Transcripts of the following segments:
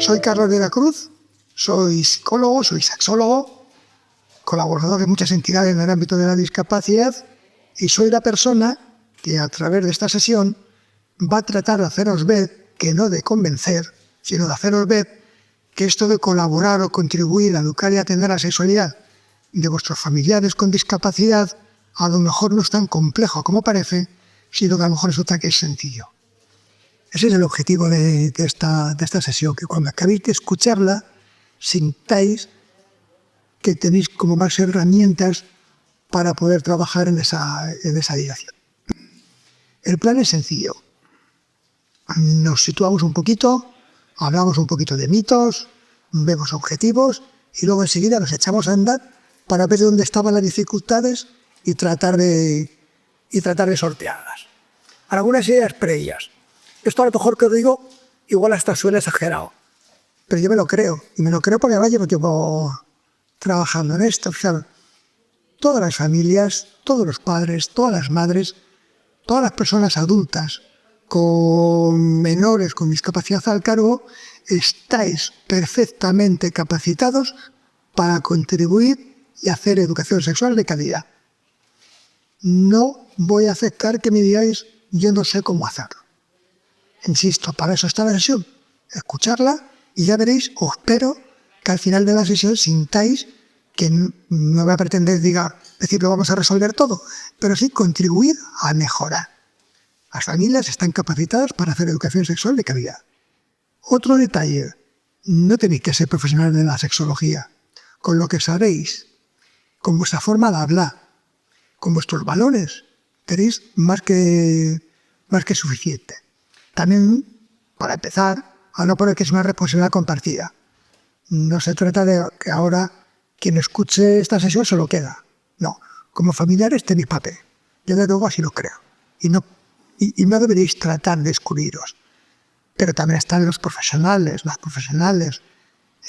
Soy Carlos de la Cruz, soy psicólogo, soy sexólogo, colaborador de muchas entidades en el ámbito de la discapacidad y soy la persona que a través de esta sesión va a tratar de haceros ver, que no de convencer, sino de haceros ver que esto de colaborar o contribuir a educar y atender la sexualidad de vuestros familiares con discapacidad a lo mejor no es tan complejo como parece, sino que a lo mejor resulta que es sencillo. Ese es el objetivo de esta sesión, que cuando acabéis de escucharla sintáis que tenéis como más herramientas para poder trabajar en esa dirección. El plan es sencillo. Nos situamos un poquito, hablamos un poquito de mitos, vemos objetivos y luego enseguida nos echamos a andar para ver dónde estaban las dificultades y tratar de sortearlas. Algunas ideas previas. Esto a lo mejor que os digo, igual hasta suena exagerado, pero yo me lo creo. Y me lo creo porque además llevo tiempo trabajando en esto. O sea, todas las familias, todos los padres, todas las madres, todas las personas adultas con menores con discapacidad al cargo, estáis perfectamente capacitados para contribuir y hacer educación sexual de calidad. No voy a aceptar que me digáis yo no sé cómo hacerlo. Insisto, para eso está la sesión. Escucharla y ya veréis, o espero que al final de la sesión sintáis que no voy a pretender decir lo vamos a resolver todo, pero sí contribuir a mejorar. Las familias están capacitadas para hacer educación sexual de calidad. Otro detalle, no tenéis que ser profesionales de la sexología. Con lo que sabéis, con vuestra forma de hablar, con vuestros valores, tenéis más que suficiente. También, para empezar, a no poner que es una responsabilidad compartida. No se trata de que ahora quien escuche esta sesión se lo queda. No, como familiares tenéis papel. Yo de luego así lo creo. Y no deberéis tratar de excluiros. Pero también están los profesionales, las profesionales,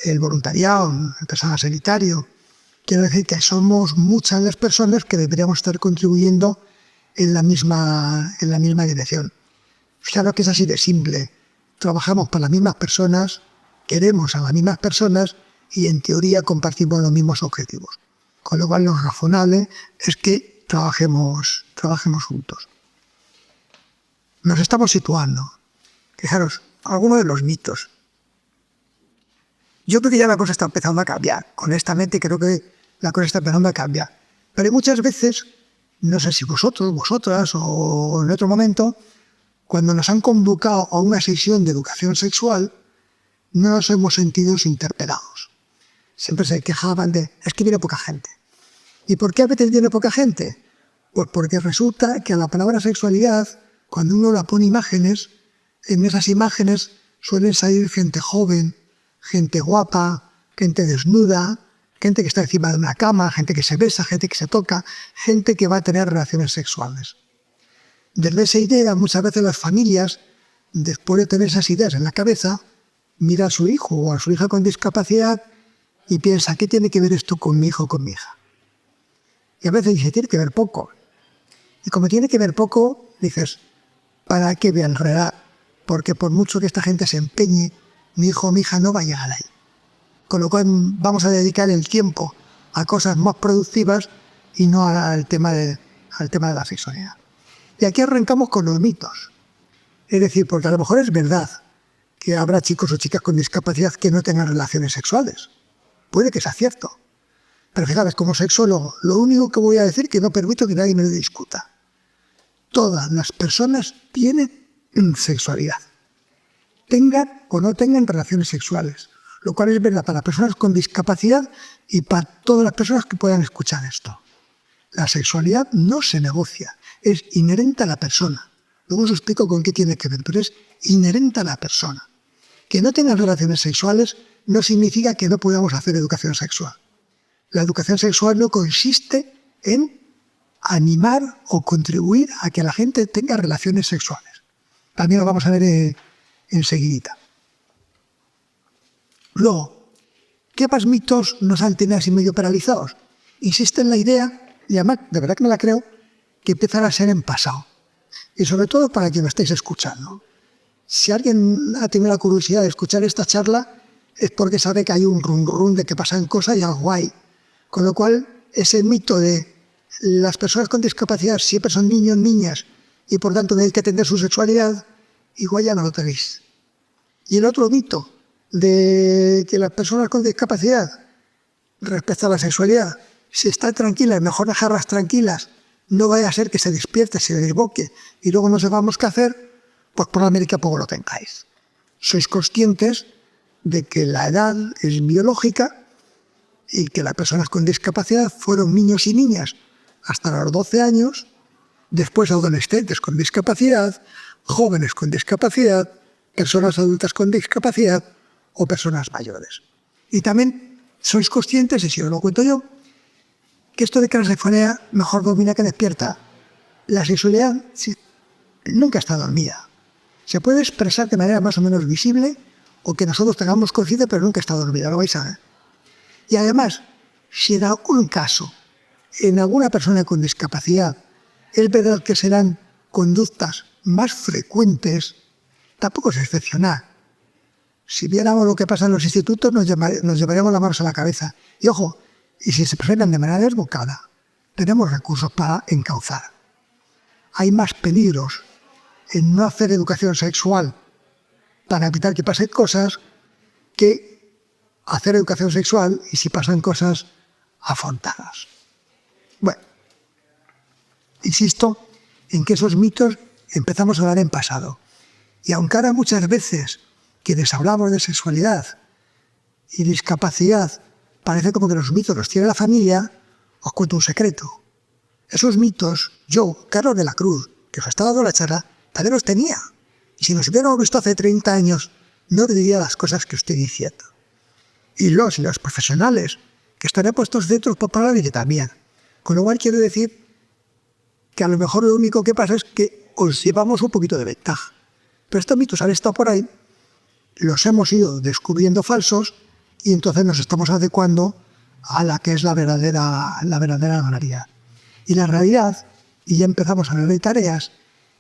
el voluntariado, el personal sanitario. Quiero decir que somos muchas las personas que deberíamos estar contribuyendo en la misma dirección. Claro que es así de simple. Trabajamos para las mismas personas, queremos a las mismas personas y en teoría compartimos los mismos objetivos. Con lo cual lo razonable es que trabajemos juntos. Nos estamos situando. Fijaros, algunos de los mitos. Yo creo que ya la cosa está empezando a cambiar. Honestamente creo que la cosa está empezando a cambiar. Pero muchas veces, no sé si vosotros, vosotras o en otro momento, cuando nos han convocado a una sesión de educación sexual, no nos hemos sentido interpelados. Siempre se quejaban es que viene poca gente. ¿Y por qué a veces viene poca gente? Pues porque resulta que a la palabra sexualidad, cuando uno la pone imágenes, en esas imágenes suelen salir gente joven, gente guapa, gente desnuda, gente que está encima de una cama, gente que se besa, gente que se toca, gente que va a tener relaciones sexuales. Desde esa idea, muchas veces las familias, después de tener esas ideas en la cabeza, mira a su hijo o a su hija con discapacidad y piensa, ¿qué tiene que ver esto con mi hijo o con mi hija? Y a veces dice, tiene que ver poco. Y como tiene que ver poco, dices, ¿para qué voy a enredar? Porque por mucho que esta gente se empeñe, mi hijo o mi hija no va a llegar ahí. Con lo cual vamos a dedicar el tiempo a cosas más productivas y no al tema de la sexualidad. Y aquí arrancamos con los mitos. Es decir, porque a lo mejor es verdad que habrá chicos o chicas con discapacidad que no tengan relaciones sexuales. Puede que sea cierto. Pero fijaros, como sexólogo, lo único que voy a decir es que no permito que nadie me lo discuta. Todas las personas tienen sexualidad. Tengan o no tengan relaciones sexuales. Lo cual es verdad para personas con discapacidad y para todas las personas que puedan escuchar esto. La sexualidad no se negocia, es inherente a la persona. Luego os explico con qué tiene que ver, pero es inherente a la persona. Que no tengan relaciones sexuales no significa que no podamos hacer educación sexual. La educación sexual no consiste en animar o contribuir a que la gente tenga relaciones sexuales. También lo vamos a ver enseguida. Luego, ¿qué más mitos nos han tenido así medio paralizados? Insiste en la idea, y además, de verdad que me la creo, que empiezan a ser en pasado. Y sobre todo para quien lo estáis escuchando. Si alguien ha tenido la curiosidad de escuchar esta charla, es porque sabe que hay un run de que pasan cosas y algo hay. Con lo cual, ese mito de las personas con discapacidad siempre son niños, niñas, y por tanto tienen que atender su sexualidad, igual ya no lo tenéis. Y el otro mito de que las personas con discapacidad respecto a la sexualidad, si están tranquilas, mejor dejarlas tranquilas, no vaya a ser que se despierte, se desboque y luego no sepamos qué hacer, pues probablemente poco lo tengáis. Sois conscientes de que la edad es biológica y que las personas con discapacidad fueron niños y niñas hasta los 12 años, después adolescentes con discapacidad, jóvenes con discapacidad, personas adultas con discapacidad o personas mayores. Y también sois conscientes, y si os lo cuento yo, que esto de que la sexualidad mejor dormida que despierta. La sexualidad nunca está dormida. Se puede expresar de manera más o menos visible o que nosotros tengamos conciencia, pero nunca está dormida, lo vais a ver. Y además, si en algún caso, en alguna persona con discapacidad, es verdad que serán conductas más frecuentes, tampoco es excepcional. Si viéramos lo que pasa en los institutos, nos llevaríamos las manos a la cabeza. Y ojo, y si se presentan de manera desbocada, tenemos recursos para encauzar. Hay más peligros en no hacer educación sexual para evitar que pasen cosas que hacer educación sexual y si pasan cosas afrontadas. Bueno, insisto en que esos mitos empezamos a dar en pasado. Y aunque ahora muchas veces quienes hablamos de sexualidad y discapacidad parece como que los mitos los tiene la familia, os cuento un secreto. Esos mitos, yo, Carlos de la Cruz, que os estaba dando la charla, también los tenía. Y si nos hubiéramos visto hace 30 años, no diría las cosas que estoy diciendo. Y los profesionales que están puestos dentro para la también. Con lo cual quiero decir que a lo mejor lo único que pasa es que os llevamos un poquito de ventaja. Pero estos mitos han estado por ahí, los hemos ido descubriendo falsos y entonces nos estamos adecuando a la que es la verdadera realidad. Y la realidad, y ya empezamos a ver tareas,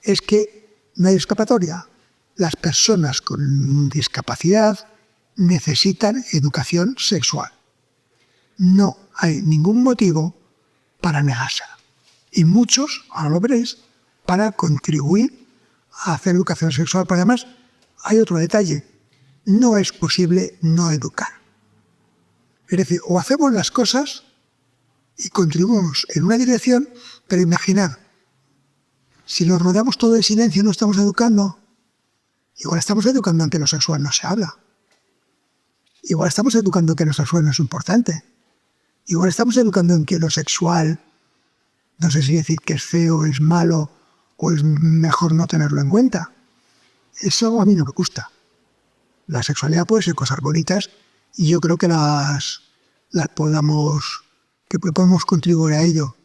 es que no hay escapatoria. Las personas con discapacidad necesitan educación sexual. No hay ningún motivo para negársela. Y muchos, ahora lo veréis, para contribuir a hacer educación sexual. Pero además hay otro detalle. No es posible no educar. Es decir, o hacemos las cosas y contribuimos en una dirección, pero imaginad, si nos rodeamos todo de silencio y no estamos educando, igual estamos educando en que lo sexual no se habla. Igual estamos educando en que lo sexual no es importante. Igual estamos educando en que lo sexual, no sé si decir que es feo, es malo, o es mejor no tenerlo en cuenta. Eso a mí no me gusta. La sexualidad puede ser cosas bonitas y yo creo que podemos contribuir a ello.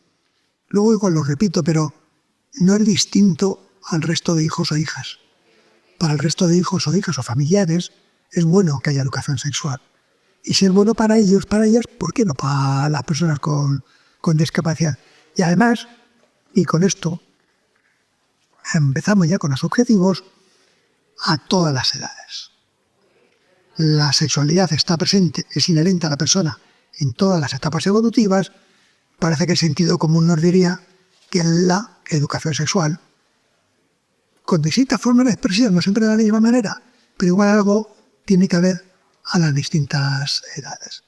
Luego igual lo repito, pero no es distinto al resto de hijos o hijas. Para el resto de hijos o hijas o familiares es bueno que haya educación sexual. Y si es bueno para ellos, para ellas, ¿por qué no para las personas con discapacidad? Y además, y con esto, empezamos ya con los objetivos a todas las edades. La sexualidad está presente, es inherente a la persona en todas las etapas evolutivas. Parece que el sentido común nos diría que la educación sexual, con distintas formas de expresión, no siempre de la misma manera, pero igual algo tiene que haber a las distintas edades.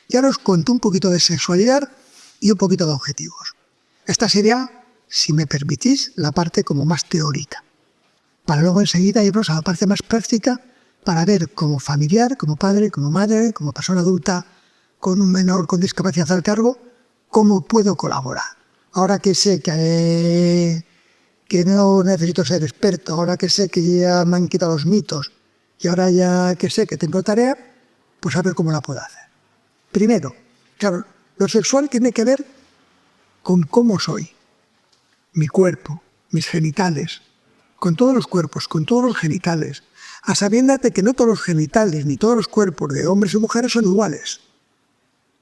Y ahora os cuento un poquito de sexualidad y un poquito de objetivos. Esta sería, si me permitís, la parte como más teórica, para luego enseguida irnos a la parte más práctica para ver como familiar, como padre, como madre, como persona adulta con un menor con discapacidad al cargo, cómo puedo colaborar. Ahora que sé que no necesito ser experto, ahora que sé que ya me han quitado los mitos y ahora ya que sé que tengo tarea, pues a ver cómo la puedo hacer. Primero, claro, lo sexual tiene que ver con cómo soy, mi cuerpo, mis genitales, con todos los cuerpos, con todos los genitales, a sabiendas de que no todos los genitales ni todos los cuerpos de hombres y mujeres son iguales.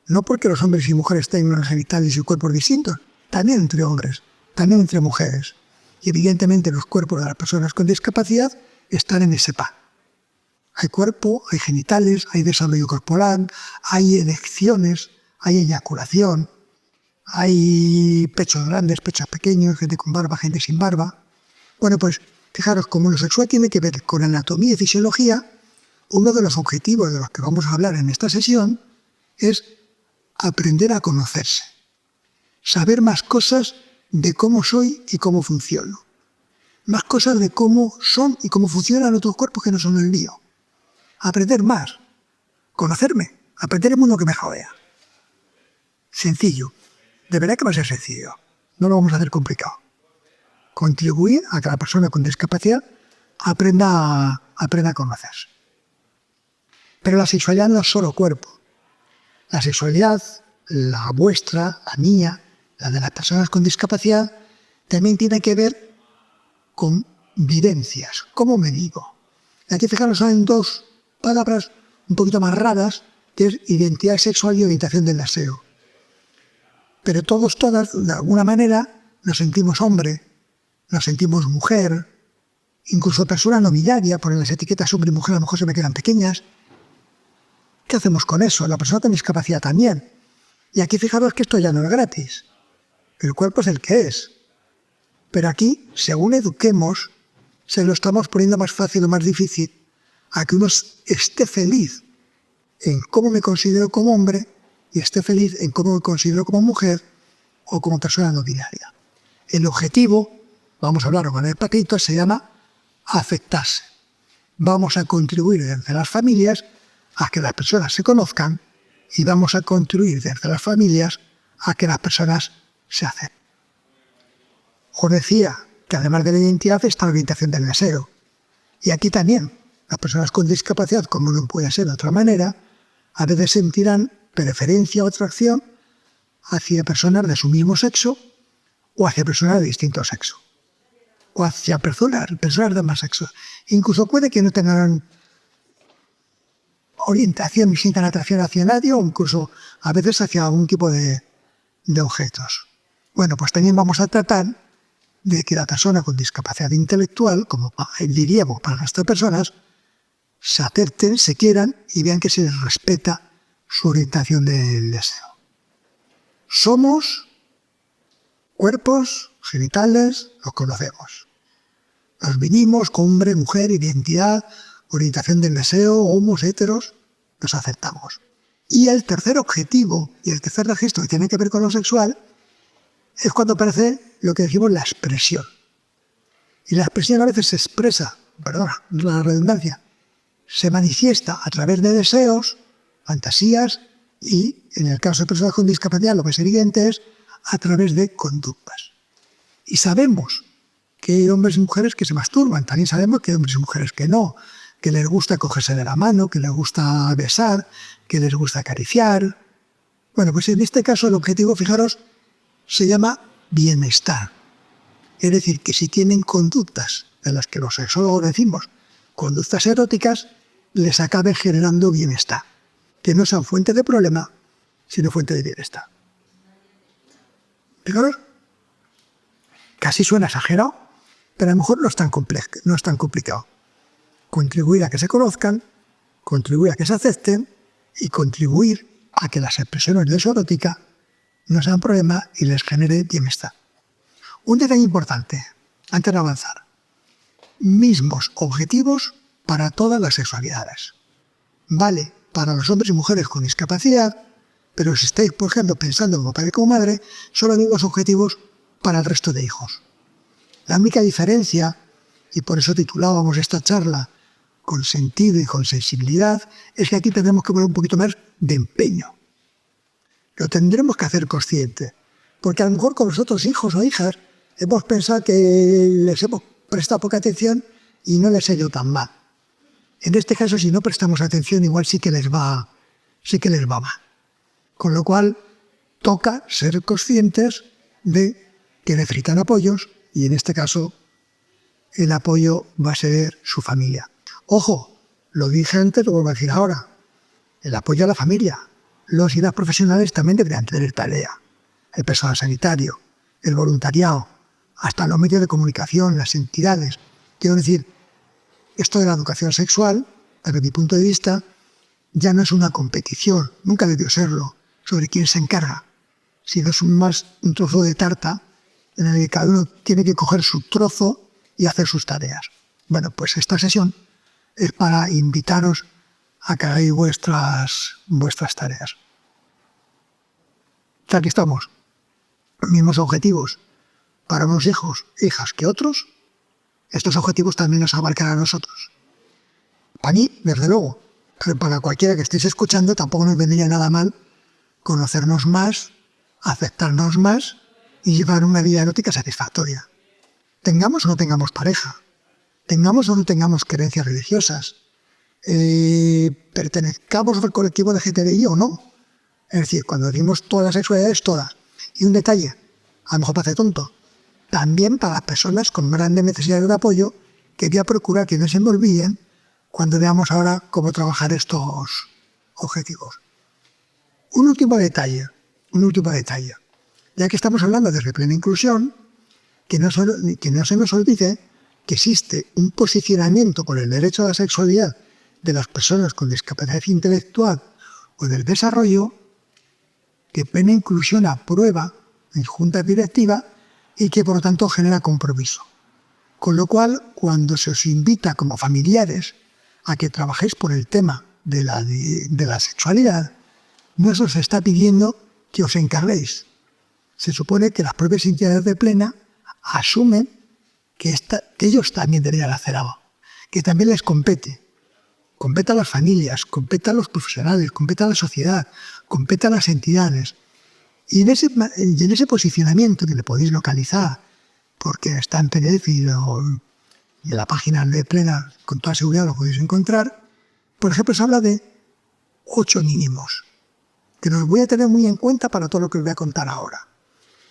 No porque los hombres y mujeres tengan genitales y cuerpos distintos, también entre hombres, también entre mujeres. Y evidentemente los cuerpos de las personas con discapacidad están en ese pan. Hay cuerpo, hay genitales, hay desarrollo corporal, hay erecciones, hay eyaculación, hay pechos grandes, pechos pequeños, gente con barba, gente sin barba. Bueno, pues fijaros, como lo sexual tiene que ver con anatomía y fisiología, uno de los objetivos de los que vamos a hablar en esta sesión es aprender a conocerse, saber más cosas de cómo soy y cómo funciono, más cosas de cómo son y cómo funcionan otros cuerpos que no son el mío, aprender más, conocerme, aprender el mundo que me rodea. Sencillo, de verdad que va a ser sencillo, no lo vamos a hacer complicado. Contribuir a que la persona con discapacidad aprenda a conocerse. Pero la sexualidad no es solo cuerpo. La sexualidad, la vuestra, la mía, la de las personas con discapacidad, también tiene que ver con vivencias. ¿Cómo me digo? Aquí, fijaros, son dos palabras un poquito más raras, que es identidad sexual y orientación del deseo. Pero todos, todas, de alguna manera, nos sentimos hombre, nos sentimos mujer, incluso persona no binaria, ponen las etiquetas hombre y mujer, a lo mejor se me quedan pequeñas. ¿Qué hacemos con eso? La persona con discapacidad también. Y aquí fijaros que esto ya no es gratis. El cuerpo es el que es. Pero aquí, según eduquemos, se lo estamos poniendo más fácil o más difícil a que uno esté feliz en cómo me considero como hombre y esté feliz en cómo me considero como mujer o como persona no binaria. El objetivo, vamos a hablar con el patito, se llama afectarse. Vamos a contribuir desde las familias a que las personas se conozcan y vamos a contribuir desde las familias a que las personas se acepten. Os decía que además de la identidad está la orientación del deseo. Y aquí también, las personas con discapacidad, como no puede ser de otra manera, a veces sentirán preferencia o atracción hacia personas de su mismo sexo o hacia personas de distinto sexo. O hacia personas de más sexo. Incluso puede que no tengan orientación ni sientan atracción hacia nadie o incluso a veces hacia algún tipo de objetos. Bueno, pues también vamos a tratar de que la persona con discapacidad intelectual, como diríamos para estas personas, se acepten, se quieran y vean que se les respeta su orientación del deseo. Somos cuerpos, genitales, los conocemos. Nos vinimos con hombre, mujer, identidad, orientación del deseo, homos, heteros, nos aceptamos. Y el tercer objetivo y el tercer registro que tiene que ver con lo sexual es cuando aparece lo que decimos la expresión. Y la expresión a veces se expresa, perdón, la redundancia, se manifiesta a través de deseos, fantasías y, en el caso de personas con discapacidad, lo que es evidente es a través de conductas. Y sabemos que hay hombres y mujeres que se masturban, también sabemos que hay hombres y mujeres que no, que les gusta cogerse de la mano, que les gusta besar, que les gusta acariciar. Bueno, pues en este caso el objetivo, fijaros, se llama bienestar. Es decir, que si tienen conductas de las que los sexólogos decimos, conductas eróticas, les acabe generando bienestar. Que no sean fuente de problema, sino fuente de bienestar. Fijaros, casi suena exagerado, pero a lo mejor no es tan complicado. Contribuir a que se conozcan, contribuir a que se acepten y contribuir a que las expresiones de su erótica no sean problema y les genere bienestar. Un detalle importante, antes de avanzar. Mismos objetivos para todas las sexualidades. Vale para los hombres y mujeres con discapacidad, pero si estáis, por ejemplo, pensando como padre y como madre, son los mismos objetivos para el resto de hijos. La única diferencia, y por eso titulábamos esta charla con sentido y con sensibilidad, es que aquí tendremos que poner un poquito más de empeño. Lo tendremos que hacer consciente, porque a lo mejor con los otros hijos o hijas hemos pensado que les hemos prestado poca atención y no les ha ido tan mal. En este caso, si no prestamos atención, igual sí que les va mal. Con lo cual, toca ser conscientes de que necesitan apoyos y en este caso el apoyo va a ser su familia. Ojo, lo dije antes, lo vuelvo a decir ahora. El apoyo a la familia. Los y las profesionales también deberían tener tarea. El personal sanitario, el voluntariado, hasta los medios de comunicación, las entidades. Quiero decir, esto de la educación sexual desde mi punto de vista, ya no es una competición, nunca debió serlo, sobre quién se encarga, sino es más un trozo de tarta en el que cada uno tiene que coger su trozo y hacer sus tareas. Bueno, pues esta sesión es para invitaros a que hagáis vuestras tareas. Aquí estamos, los mismos objetivos para unos hijos, hijas que otros. Estos objetivos también nos abarcan a nosotros. Para mí, desde luego, pero para cualquiera que estéis escuchando tampoco nos vendría nada mal conocernos más, aceptarnos más y llevar una vida erótica satisfactoria. Tengamos o no tengamos pareja, tengamos o no tengamos creencias religiosas, pertenezcamos al colectivo de LGTBI o no. Es decir, cuando decimos todas las sexualidades, todas. Y un detalle, a lo mejor parece tonto, también para las personas con grandes necesidades de apoyo, que voy a procurar que no se me olviden cuando veamos ahora cómo trabajar estos objetivos. Un último detalle, ya que estamos hablando de plena inclusión, que no se nos olvide que existe un posicionamiento por el derecho a la sexualidad de las personas con discapacidad intelectual o del desarrollo, que plena inclusión aprueba en junta directiva y que por lo tanto genera compromiso. Con lo cual, cuando se os invita como familiares a que trabajéis por el tema de la sexualidad, no se os está pidiendo que os encarguéis. Se supone que las propias entidades de plena asumen que ellos también deberían hacer algo, que también les compete. Compete a las familias, compete a los profesionales, compete a la sociedad, compete a las entidades. Y en ese posicionamiento que le podéis localizar, porque está en PDF y en la página de plena con toda seguridad lo podéis encontrar, por ejemplo, se habla de 8 mínimos, que los voy a tener muy en cuenta para todo lo que os voy a contar ahora.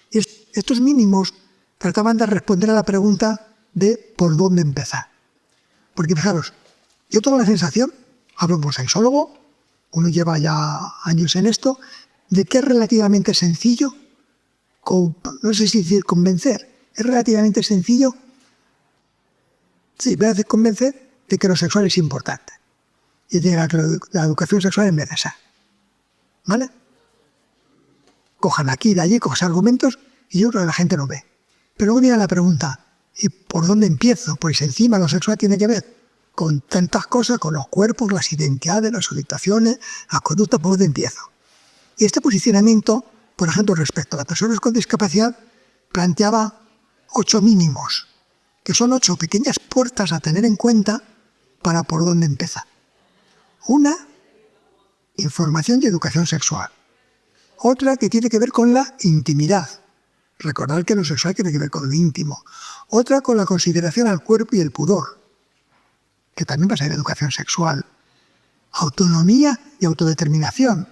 Y estos mínimos trataban de responder a la pregunta de por dónde empezar. Porque fijaros, yo tengo la sensación, hablo como sexólogo, uno lleva ya años en esto, de que es relativamente sencillo, no sé si decir convencer, es relativamente sencillo, sí, voy a decir convencer de que lo sexual es importante y de que la educación sexual es necesaria. ¿Vale? Cojan aquí y de allí, cojan argumentos y yo creo que la gente no ve. Pero luego viene la pregunta, ¿y por dónde empiezo? Pues encima lo sexual tiene que ver con tantas cosas, con los cuerpos, las identidades, las orientaciones, las conductas, ¿por dónde empiezo? Y este posicionamiento, por ejemplo, respecto a las personas con discapacidad, planteaba 8 mínimos, que son 8 pequeñas puertas a tener en cuenta para por dónde empezar. Una, información y educación sexual. Otra que tiene que ver con la intimidad. Recordad que lo sexual tiene que ver con lo íntimo. Otra con la consideración al cuerpo y el pudor, que también va a ser educación sexual. Autonomía y autodeterminación,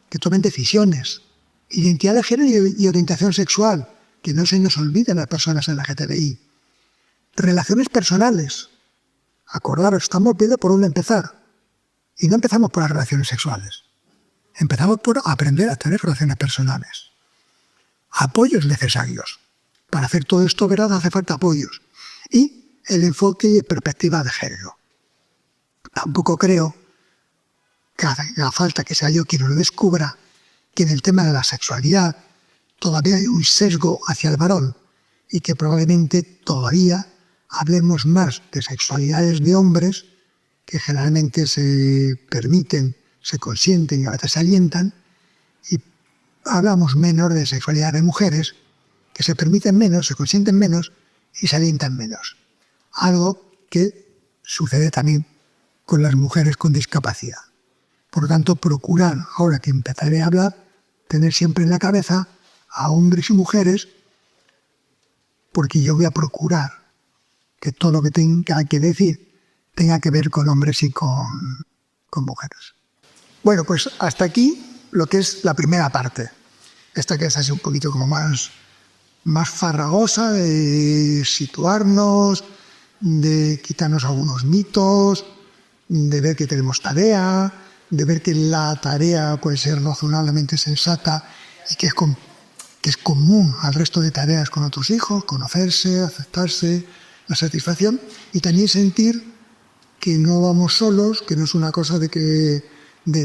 que tomen decisiones. Identidad de género y orientación sexual, que no se nos olviden las personas en la LGTBI. Relaciones personales. Acordaros, estamos viendo por dónde empezar. Y no empezamos por las relaciones sexuales. Empezamos por aprender a tener relaciones personales. Apoyos necesarios. Para hacer todo esto, ¿verdad? Hace falta apoyos. Y el enfoque y perspectiva de género. Tampoco creo que haga falta que sea yo quien lo descubra, que en el tema de la sexualidad todavía hay un sesgo hacia el varón y que probablemente todavía hablemos más de sexualidades de hombres que generalmente se permiten, se consienten y a veces se alientan, y hablamos menos de sexualidad de mujeres que se permiten menos, se consienten menos y se alientan menos. Algo que sucede también con las mujeres con discapacidad. Por lo tanto, procurar, ahora que empezaré a hablar, tener siempre en la cabeza a hombres y mujeres, porque yo voy a procurar que todo lo que tenga que decir tenga que ver con hombres y con mujeres. Bueno, pues hasta aquí lo que es la primera parte. Esta que es así un poquito como más farragosa, de situarnos, de quitarnos algunos mitos, de ver que tenemos tarea, de ver que la tarea puede ser razonablemente sensata y que es común al resto de tareas con otros hijos, conocerse, aceptarse, la satisfacción, y también sentir que no vamos solos, que no es una cosa de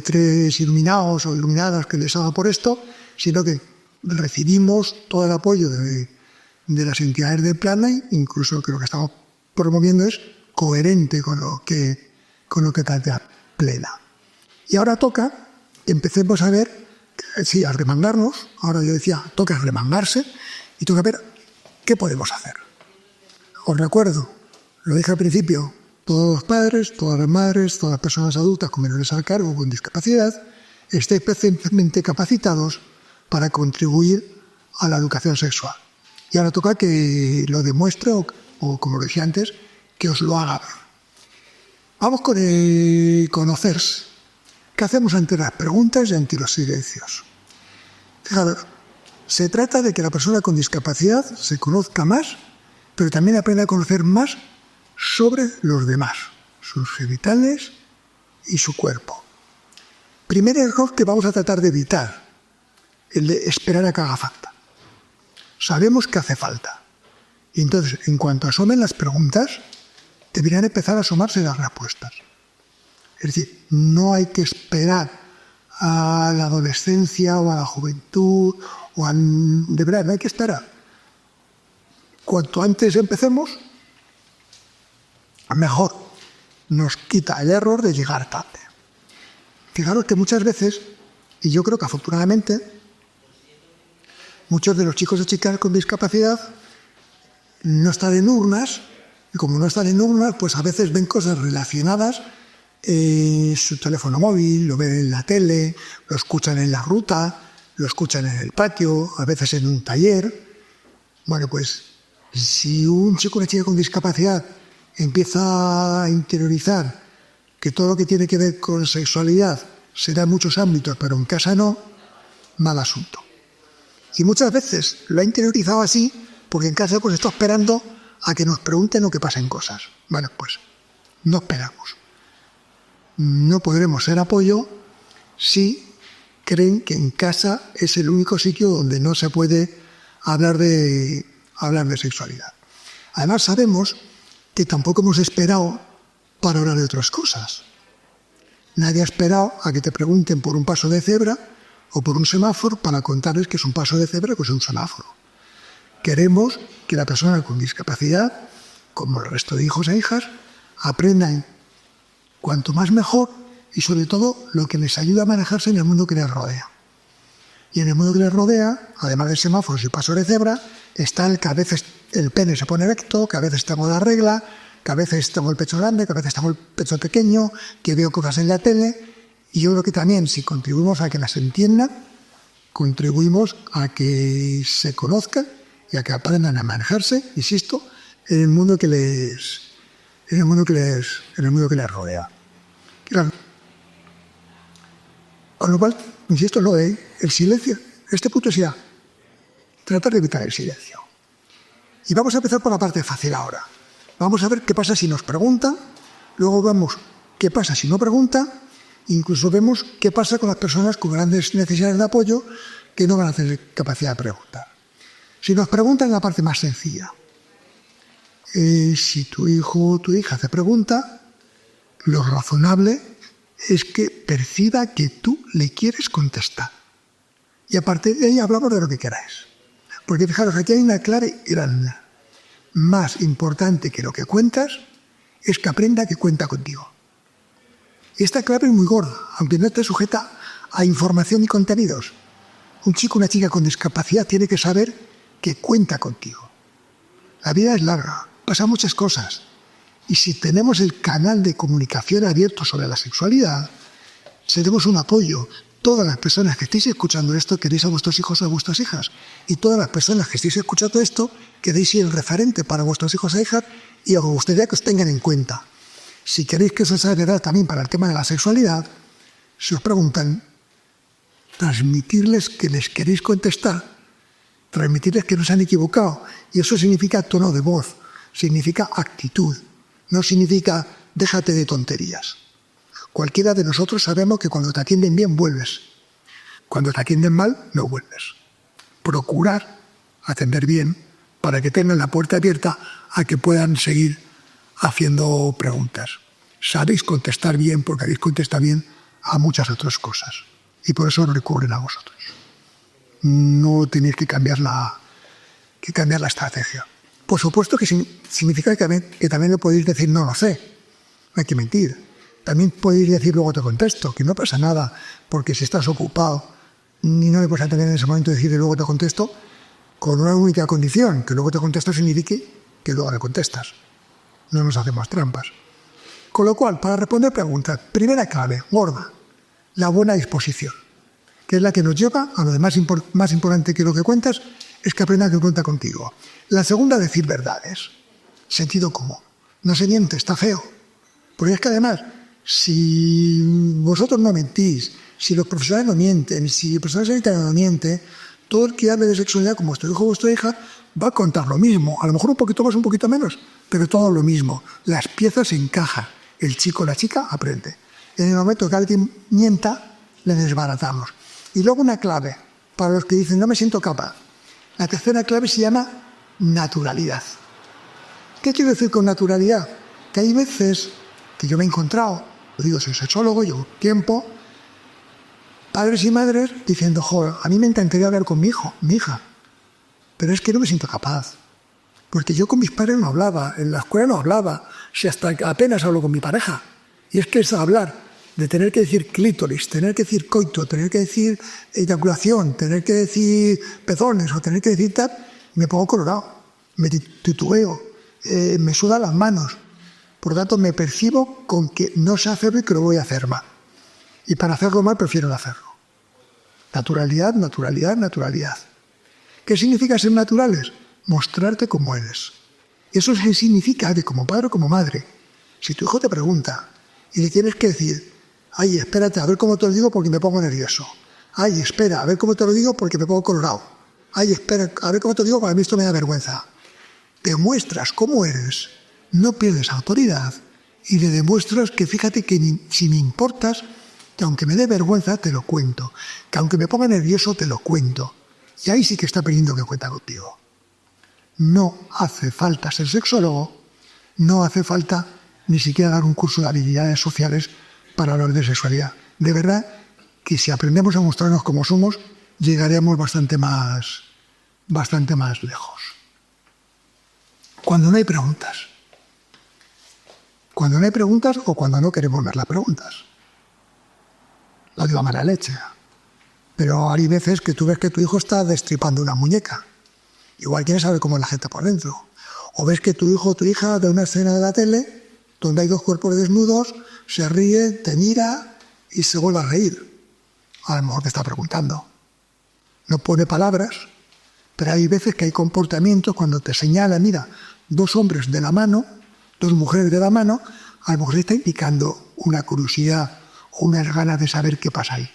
tres iluminados o iluminadas que les haga por esto, sino que recibimos todo el apoyo de las entidades del plan, e incluso que lo que estamos promoviendo es coherente con lo que plantea Plena. Y ahora toca que empecemos a ver, sí, a remangarnos. Ahora yo decía, toca remangarse y toca ver qué podemos hacer. Os recuerdo, lo dije al principio, todos los padres, todas las madres, todas las personas adultas con menores al cargo con discapacidad, estén perfectamente capacitados para contribuir a la educación sexual. Y ahora toca que lo demuestre o como lo decía antes, que os lo haga ver. Vamos con el conocerse. ¿Qué hacemos ante las preguntas y ante los silencios? Fijaros, se trata de que la persona con discapacidad se conozca más, pero también aprenda a conocer más sobre los demás, sus genitales y su cuerpo. Primer error que vamos a tratar de evitar, el de esperar a que haga falta. Sabemos que hace falta. Y entonces, en cuanto asomen las preguntas, deberían empezar a asomarse las respuestas. Es decir, no hay que esperar a la adolescencia o a la juventud, de verdad, no hay que esperar. Cuanto antes empecemos, mejor. Nos quita el error de llegar tarde. Fijaros que muchas veces, y yo creo que afortunadamente, muchos de los chicos o chicas con discapacidad no están en urnas, y como no están en urnas, pues a veces ven cosas relacionadas en su teléfono móvil, lo ven en la tele, lo escuchan en la ruta, lo escuchan en el patio, a veces en un taller. Bueno, pues si un chico o una chica con discapacidad empieza a interiorizar que todo lo que tiene que ver con sexualidad será en muchos ámbitos, pero en casa no, mal asunto. Y muchas veces lo ha interiorizado así porque en casa pues está esperando a que nos pregunten o que pasen cosas. Bueno, pues no esperamos. No podremos ser apoyo si creen que en casa es el único sitio donde no se puede hablar de sexualidad. Además sabemos que tampoco hemos esperado para hablar de otras cosas. Nadie ha esperado a que te pregunten por un paso de cebra o por un semáforo para contarles que es un paso de cebra o que es un semáforo. Queremos que la persona con discapacidad, como el resto de hijos e hijas, aprendan cuanto más mejor y sobre todo lo que les ayuda a manejarse en el mundo que les rodea. Y en el mundo que les rodea, además de semáforos y pasos de cebra, está el que a veces el pene se pone recto, que a veces tengo la regla, que a veces tengo el pecho grande, que a veces tengo el pecho pequeño, que veo cosas en la tele. Y yo creo que también si contribuimos a que las entiendan, contribuimos a que se conozcan y a que aprendan a manejarse, insisto, en el mundo que les rodea. Claro. Con lo cual, insisto, el silencio, este punto es ya tratar de evitar el silencio. Y vamos a empezar por la parte fácil ahora. Vamos a ver qué pasa si nos preguntan, luego vemos qué pasa si no preguntan, incluso vemos qué pasa con las personas con grandes necesidades de apoyo que no van a tener capacidad de preguntar. Si nos preguntan, la parte más sencilla. Si tu hijo o tu hija te pregunta, lo razonable es que perciba que tú le quieres contestar. Y a partir de ahí hablamos de lo que queráis. Porque fijaros, aquí hay una clara idea. Más importante que lo que cuentas es que aprenda que cuenta contigo. Y esta clave es muy gorda, aunque no esté sujeta a información y contenidos. Un chico o una chica con discapacidad tiene que saber que cuenta contigo. La vida es larga, pasan muchas cosas. Y si tenemos el canal de comunicación abierto sobre la sexualidad, seremos un apoyo. Todas las personas que estéis escuchando esto queréis a vuestros hijos o a vuestras hijas. Y todas las personas que estéis escuchando esto queréis ser el referente para vuestros hijos e hijas y os gustaría que os tengan en cuenta. Si queréis que eso sea verdad también para el tema de la sexualidad, si os preguntan, transmitirles que les queréis contestar, transmitirles que no se han equivocado. Y eso significa tono de voz, significa actitud, no significa déjate de tonterías. Cualquiera de nosotros sabemos que cuando te atienden bien, vuelves. Cuando te atienden mal, no vuelves. Procurar atender bien para que tengan la puerta abierta a que puedan seguir haciendo preguntas. sabéis contestar bien porque habéis contestado bien a muchas otras cosas. Y por eso recurren a vosotros. No tenéis que cambiar la estrategia. Por supuesto que significa que también le podéis decir no lo sé. No hay que mentir. También podéis decir luego te contesto, que no pasa nada, porque si estás ocupado ni no le puedes atender en ese momento decir luego te contesto, con una única condición, que luego te contesto signifique que luego le contestas. No nos hacemos trampas. Con lo cual, para responder preguntas, primera clave, gorda, la buena disposición, que es la que nos lleva a lo de más importante que lo que cuentas, es que aprenda que cuenta contigo. La segunda, decir verdades. Sentido común. No se miente, está feo. Porque es que además, si vosotros no mentís, si los profesionales no mienten, si el personal sanitario no miente, todo el que hable de sexualidad como vuestro hijo o vuestra hija va a contar lo mismo. A lo mejor un poquito más, un poquito menos, pero todo lo mismo. Las piezas se encajan. El chico o la chica aprende. En el momento que alguien mienta, le desbaratamos. Y luego una clave, para los que dicen no me siento capaz. La tercera clave se llama naturalidad. ¿Qué quiero decir con naturalidad? Que hay veces que yo me he encontrado, lo digo, soy sexólogo, llevo tiempo, padres y madres diciendo, joder, a mí me encantaría hablar con mi hijo, mi hija, pero es que no me siento capaz. Porque yo con mis padres no hablaba, en la escuela no hablaba, si hasta apenas hablo con mi pareja. Y es que es hablar, de tener que decir clítoris, tener que decir coito, tener que decir eyaculación, tener que decir pezones o tener que decir tal, me pongo colorado, me titubeo, me sudan las manos. Por lo tanto, me percibo con que no sé hacerlo y que lo voy a hacer mal. Y para hacerlo mal, prefiero no hacerlo. Naturalidad, naturalidad, naturalidad. ¿Qué significa ser naturales? Mostrarte como eres. Eso significa que como padre o como madre, si tu hijo te pregunta y le tienes que decir, ay, espérate, a ver cómo te lo digo porque me pongo nervioso. Ay, espera, a ver cómo te lo digo porque me pongo colorado. Ay, espera, a ver cómo te lo digo porque a mí esto me da vergüenza. Te muestras cómo eres, no pierdes autoridad y le demuestras que fíjate que si me importas, que aunque me dé vergüenza, te lo cuento. Que aunque me ponga nervioso, te lo cuento. Y ahí sí que está pidiendo que cuenta contigo. No hace falta ser sexólogo, no hace falta ni siquiera dar un curso de habilidades sociales para hablar de sexualidad. De verdad que si aprendemos a mostrarnos como somos, llegaremos bastante más lejos. Cuando no hay preguntas. Cuando no hay preguntas o cuando no queremos ver las preguntas. Lo digo a mala leche. Pero hay veces que tú ves que tu hijo está destripando una muñeca. Igual quieres saber cómo es la gente por dentro. O ves que tu hijo o tu hija ve una escena de la tele donde hay dos cuerpos desnudos, se ríe, te mira y se vuelve a reír. A lo mejor te está preguntando. No pone palabras, pero hay veces que hay comportamientos cuando te señala, mira, dos hombres de la mano, dos mujeres de la mano, a lo mejor está indicando una curiosidad o unas ganas de saber qué pasa ahí.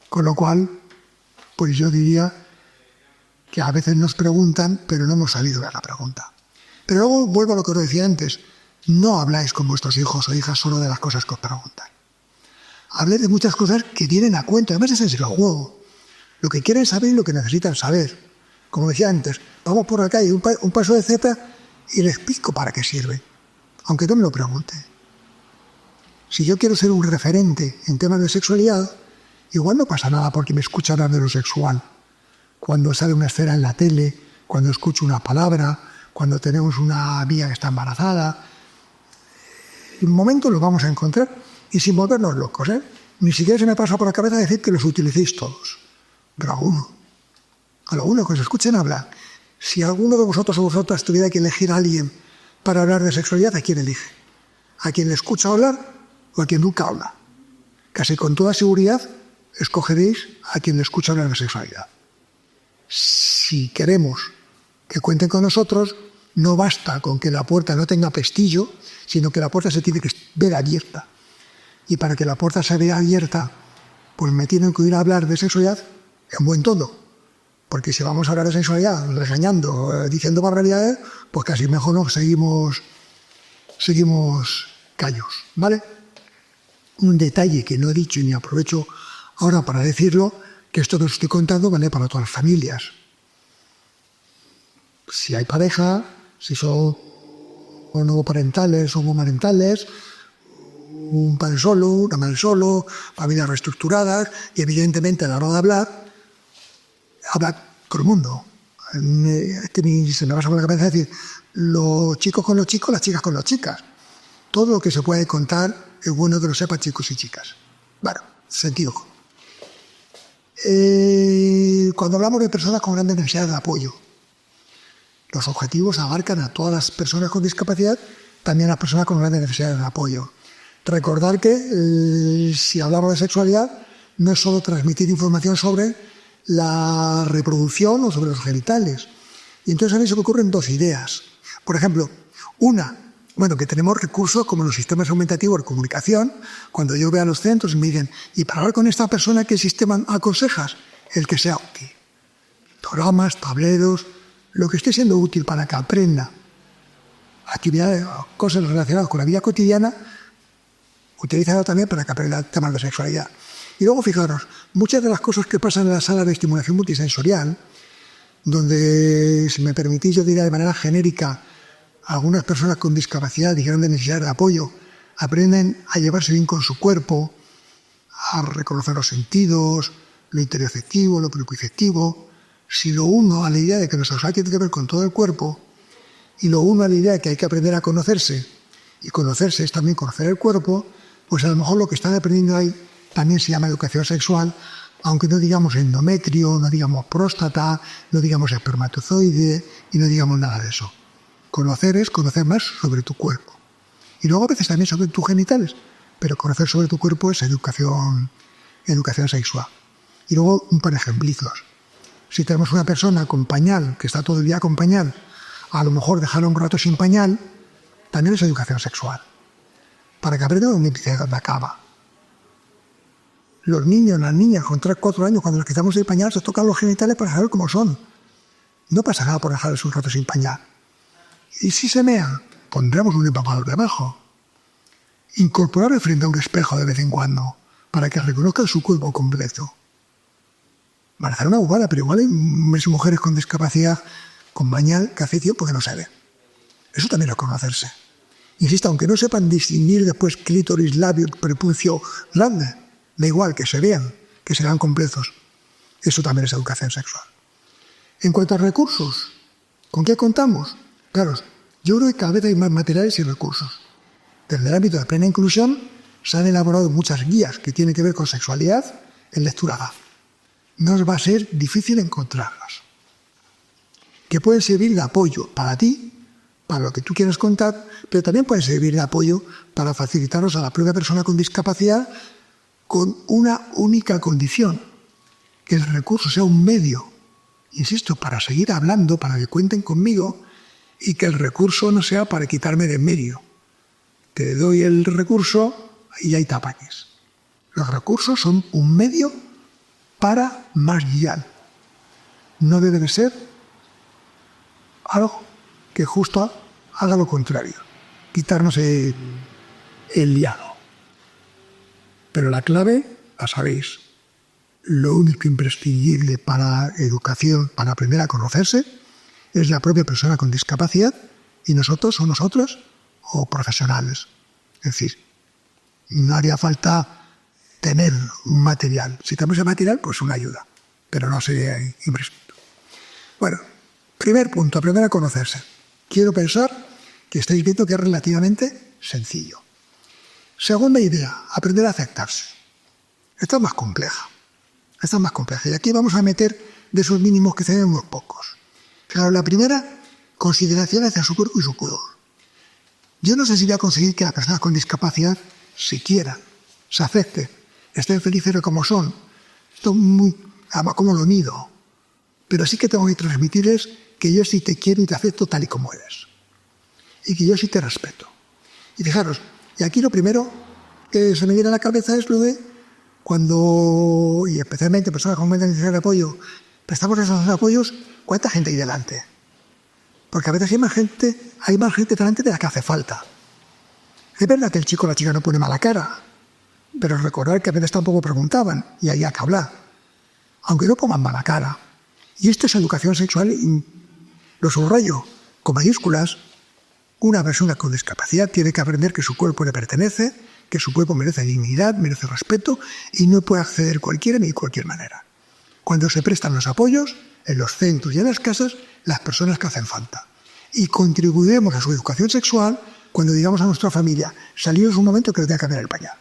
Con lo cual, pues yo diría que a veces nos preguntan, pero no hemos salido de la pregunta. Pero luego vuelvo a lo que os decía antes, no habláis con vuestros hijos o hijas solo de las cosas que os preguntan. Habléis de muchas cosas que tienen a cuento, además es en el juego. Lo que quieren saber y lo que necesitan saber. Como decía antes, vamos por la calle, un paso de cebra y les explico para qué sirve, aunque no me lo pregunte. Si yo quiero ser un referente en temas de sexualidad, igual no pasa nada porque me escucha hablar de lo sexual. Cuando sale una escena en la tele, cuando escucho una palabra, cuando tenemos una amiga que está embarazada. En un momento lo vamos a encontrar y sin volvernos locos, ¿eh? Ni siquiera se me pasa por la cabeza decir que los utilicéis todos. Pero a lo uno que os escuchen hablar. Si alguno de vosotros o vosotras tuviera que elegir a alguien para hablar de sexualidad, ¿a quién elige? ¿A quien le escucha hablar o a quien nunca habla? Casi con toda seguridad escogeréis a quien le escucha hablar de sexualidad. Si queremos que cuenten con nosotros, no basta con que la puerta no tenga pestillo, sino que la puerta se tiene que ver abierta. Y para que la puerta se vea abierta, pues me tienen que ir a hablar de sexualidad en buen tono. Porque si vamos a hablar de sexualidad regañando, diciendo barbaridades, pues casi mejor no seguimos callos, ¿vale? Un detalle que no he dicho y ni aprovecho ahora para decirlo, que esto que os estoy contando vale para todas las familias. Si hay pareja, si son monoparentales o homomarentales, un padre solo, una madre solo, familias reestructuradas, y evidentemente a la hora de hablar con el mundo. Se me pasa por la cabeza decir, los chicos con los chicos, las chicas con las chicas. Todo lo que se puede contar es bueno que lo sepan chicos y chicas. Bueno, sentido común. Cuando hablamos de personas con grandes necesidades de apoyo, los objetivos abarcan a todas las personas con discapacidad, también a las personas con grandes necesidades de apoyo. Recordar que si hablamos de sexualidad, no es solo transmitir información sobre la reproducción o sobre los genitales. Y entonces a mí se me ocurren dos ideas. Por ejemplo, que tenemos recursos como los sistemas aumentativos de comunicación. Cuando yo veo a los centros y me dicen, y para hablar con esta persona, ¿qué sistema aconsejas? El que sea útil. Programas, tableros, lo que esté siendo útil para que aprenda actividades, cosas relacionadas con la vida cotidiana, utilizarlo también para que aprenda temas de sexualidad. Y luego, fijaros, muchas de las cosas que pasan en la sala de estimulación multisensorial, donde, si me permitís, yo diría de manera genérica, algunas personas con discapacidad y grandes necesidades de apoyo aprenden a llevarse bien con su cuerpo, a reconocer los sentidos, lo interoceptivo, lo proprioceptivo. Si lo uno a la idea de que nuestra sexualidad tiene que ver con todo el cuerpo, y lo uno a la idea de que hay que aprender a conocerse, y conocerse es también conocer el cuerpo, pues a lo mejor lo que están aprendiendo ahí también se llama educación sexual, aunque no digamos endometrio, no digamos próstata, no digamos espermatozoide y no digamos nada de eso. Conocer es conocer más sobre tu cuerpo. Y luego a veces también sobre tus genitales, pero conocer sobre tu cuerpo es educación sexual. Y luego un par de ejemplizos. Si tenemos una persona con pañal, que está todo el día con pañal, a lo mejor dejarlo un rato sin pañal, también es educación sexual. Para que aprenda un índice de cama. Los niños, las niñas con 3, 4 años, cuando les quitamos el pañal, se tocan los genitales para saber cómo son. No pasa nada por dejarles un rato sin pañal. Y si se mean, pondremos un empapador debajo. Incorporarle frente a un espejo de vez en cuando, para que reconozcan su cuerpo completo. Van a hacer una bobada, pero igual hay hombres y mujeres con discapacidad con pañal que hace tiempo que no se ve. Eso también es conocerse. Insisto, aunque no sepan distinguir después clítoris, labio, prepucio, glande, da igual que se vean, que se vean completos. Eso también es educación sexual. En cuanto a recursos, ¿con qué contamos? Claro, yo creo que cada vez hay más materiales y recursos. Desde el ámbito de plena inclusión se han elaborado muchas guías que tienen que ver con sexualidad en lectura GAF. No os va a ser difícil encontrarlas. Que pueden servir de apoyo para ti, para lo que tú quieres contar, pero también pueden servir de apoyo para facilitarnos a la propia persona con discapacidad con una única condición, que el recurso sea un medio, insisto, para seguir hablando, para que cuenten conmigo, y que el recurso no sea para quitarme de en medio. Te doy el recurso y ahí te apañes. Los recursos son un medio para más guiar. No debe de ser algo que justo haga lo contrario, quitarnos el liado. Pero la clave, la sabéis, lo único imprescindible para educación, para aprender a conocerse, es la propia persona con discapacidad y nosotros o nosotras o profesionales. Es decir, no haría falta tener un material. Si tenemos el material, pues una ayuda, pero no sería imprescindible. Bueno, primer punto, aprender a conocerse. Quiero pensar que estáis viendo que es relativamente sencillo. Segunda idea, aprender a aceptarse. Esta es más compleja. Y aquí vamos a meter de esos mínimos que tenemos pocos. Claro, la primera, consideración hacia su cuerpo y su pudor. Yo no sé si voy a conseguir que las personas con discapacidad se quieran, se acepten, estén felices de como son. Esto es muy, además, como lo mido. Pero sí que tengo que transmitirles que yo sí te quiero y te acepto tal y como eres. Y que yo sí te respeto. Y fijaros, y aquí lo primero que se me viene a la cabeza es lo de cuando, y especialmente personas con necesidad de apoyo, prestamos esos apoyos, ¿cuánta gente hay delante? Porque a veces hay más gente delante de la que hace falta. Es verdad que el chico o la chica no pone mala cara, pero recordar que a veces tampoco preguntaban y había que hablar. Aunque no pongan mala cara. Y esto es educación sexual, y lo subrayo con mayúsculas. Una persona con discapacidad tiene que aprender que su cuerpo le pertenece, que su cuerpo merece dignidad, merece respeto y no puede acceder cualquiera ni de cualquier manera. Cuando se prestan los apoyos, en los centros y en las casas, las personas que hacen falta. Y contribuiremos a su educación sexual cuando digamos a nuestra familia, saliros un momento que le tenga que cambiar el pañal.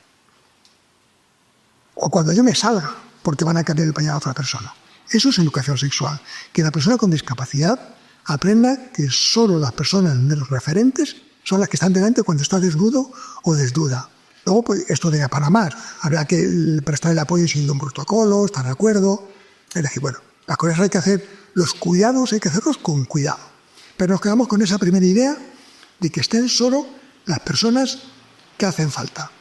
O cuando yo me salga, porque van a cambiar el pañal a otra persona. Eso es educación sexual. Que la persona con discapacidad aprenda que solo las personas referentes son las que están delante cuando está desnudo o desnuda. Luego, pues, esto daría para más. Habrá que prestar el apoyo siguiendo un protocolo, estar de acuerdo. Es decir, bueno, las cosas hay que hacer, los cuidados hay que hacerlos con cuidado. Pero nos quedamos con esa primera idea de que estén solo las personas que hacen falta,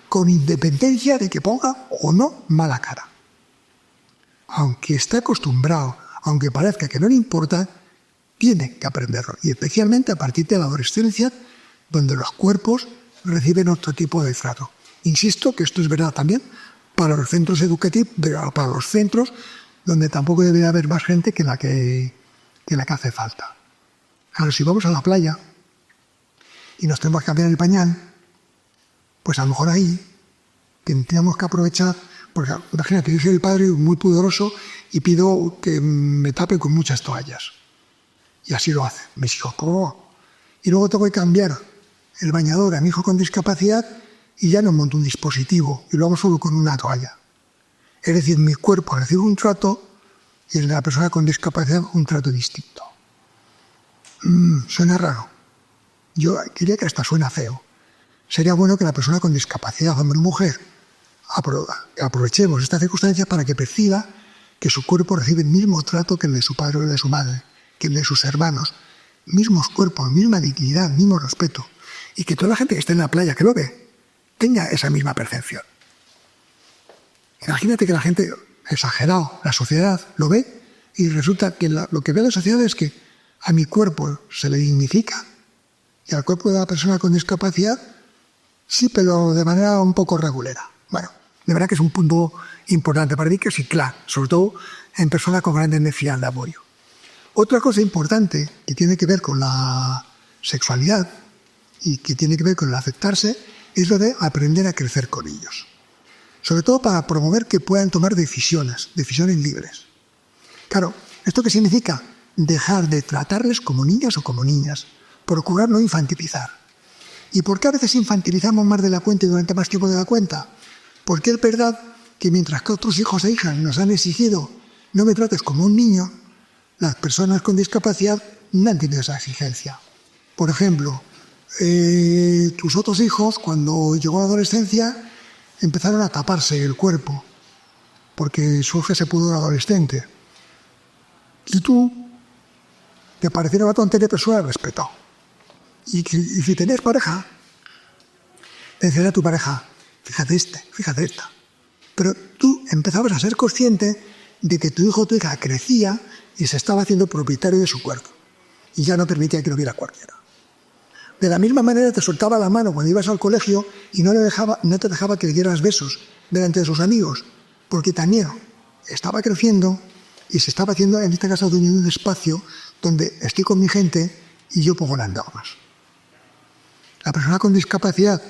con independencia de que ponga o no mala cara. Aunque esté acostumbrado, aunque parezca que no le importa, tiene que aprenderlo. Y especialmente a partir de la adolescencia, donde los cuerpos reciben otro tipo de trato. Insisto que esto es verdad también para los centros educativos, para los centros donde tampoco debe haber más gente que la que hace falta. Ahora, si vamos a la playa y nos tenemos que cambiar el pañal, pues a lo mejor ahí tendríamos que aprovechar, porque imagínate, yo soy el padre muy pudoroso y pido que me tapen con muchas toallas. Y así lo hace. Mis hijos, ¿cómo? Y luego tengo que cambiar el bañador a mi hijo con discapacidad y ya no monto un dispositivo y lo hago solo con una toalla. Es decir, mi cuerpo recibe un trato y el de la persona con discapacidad un trato distinto. Suena raro. Yo diría que hasta suena feo. Sería bueno que la persona con discapacidad, hombre o mujer, aprovechemos esta circunstancia para que perciba que su cuerpo recibe el mismo trato que el de su padre o el de su madre, que el de sus hermanos. Mismos cuerpos, misma dignidad, mismo respeto. Y que toda la gente que esté en la playa, que lo ve, tenga esa misma percepción. Imagínate que la gente, exagerado, la sociedad lo ve y resulta que lo que ve la sociedad es que a mi cuerpo se le dignifica y al cuerpo de la persona con discapacidad sí, pero de manera un poco regulera. Bueno, de verdad que es un punto importante para mí que sí, claro, sobre todo en personas con grandes necesidades de apoyo. Otra cosa importante que tiene que ver con la sexualidad y que tiene que ver con el aceptarse es lo de aprender a crecer con ellos. Sobre todo para promover que puedan tomar decisiones libres. Claro, ¿esto qué significa? Dejar de tratarles como niñas o como niñas, procurar no infantilizar. ¿Y por qué a veces infantilizamos más de la cuenta y durante más tiempo de la cuenta? Porque es verdad que mientras que otros hijos e hijas nos han exigido no me trates como un niño, las personas con discapacidad no han tenido esa exigencia. Por ejemplo, tus otros hijos, cuando llegó la adolescencia, empezaron a taparse el cuerpo, porque surge ese pudor adolescente. Y tú, te pareciera una tontería, pero eso era respetado. Y si tenías pareja, le decías a tu pareja, fíjate esta. Pero tú empezabas a ser consciente de que tu hijo o tu hija crecía y se estaba haciendo propietario de su cuerpo. Y ya no permitía que lo viera cualquiera. De la misma manera te soltaba la mano cuando ibas al colegio y no te dejaba que le dieras besos delante de sus amigos, porque también estaba creciendo y se estaba haciendo, en este caso, de un espacio donde estoy con mi gente y yo pongo las normas. La persona con discapacidad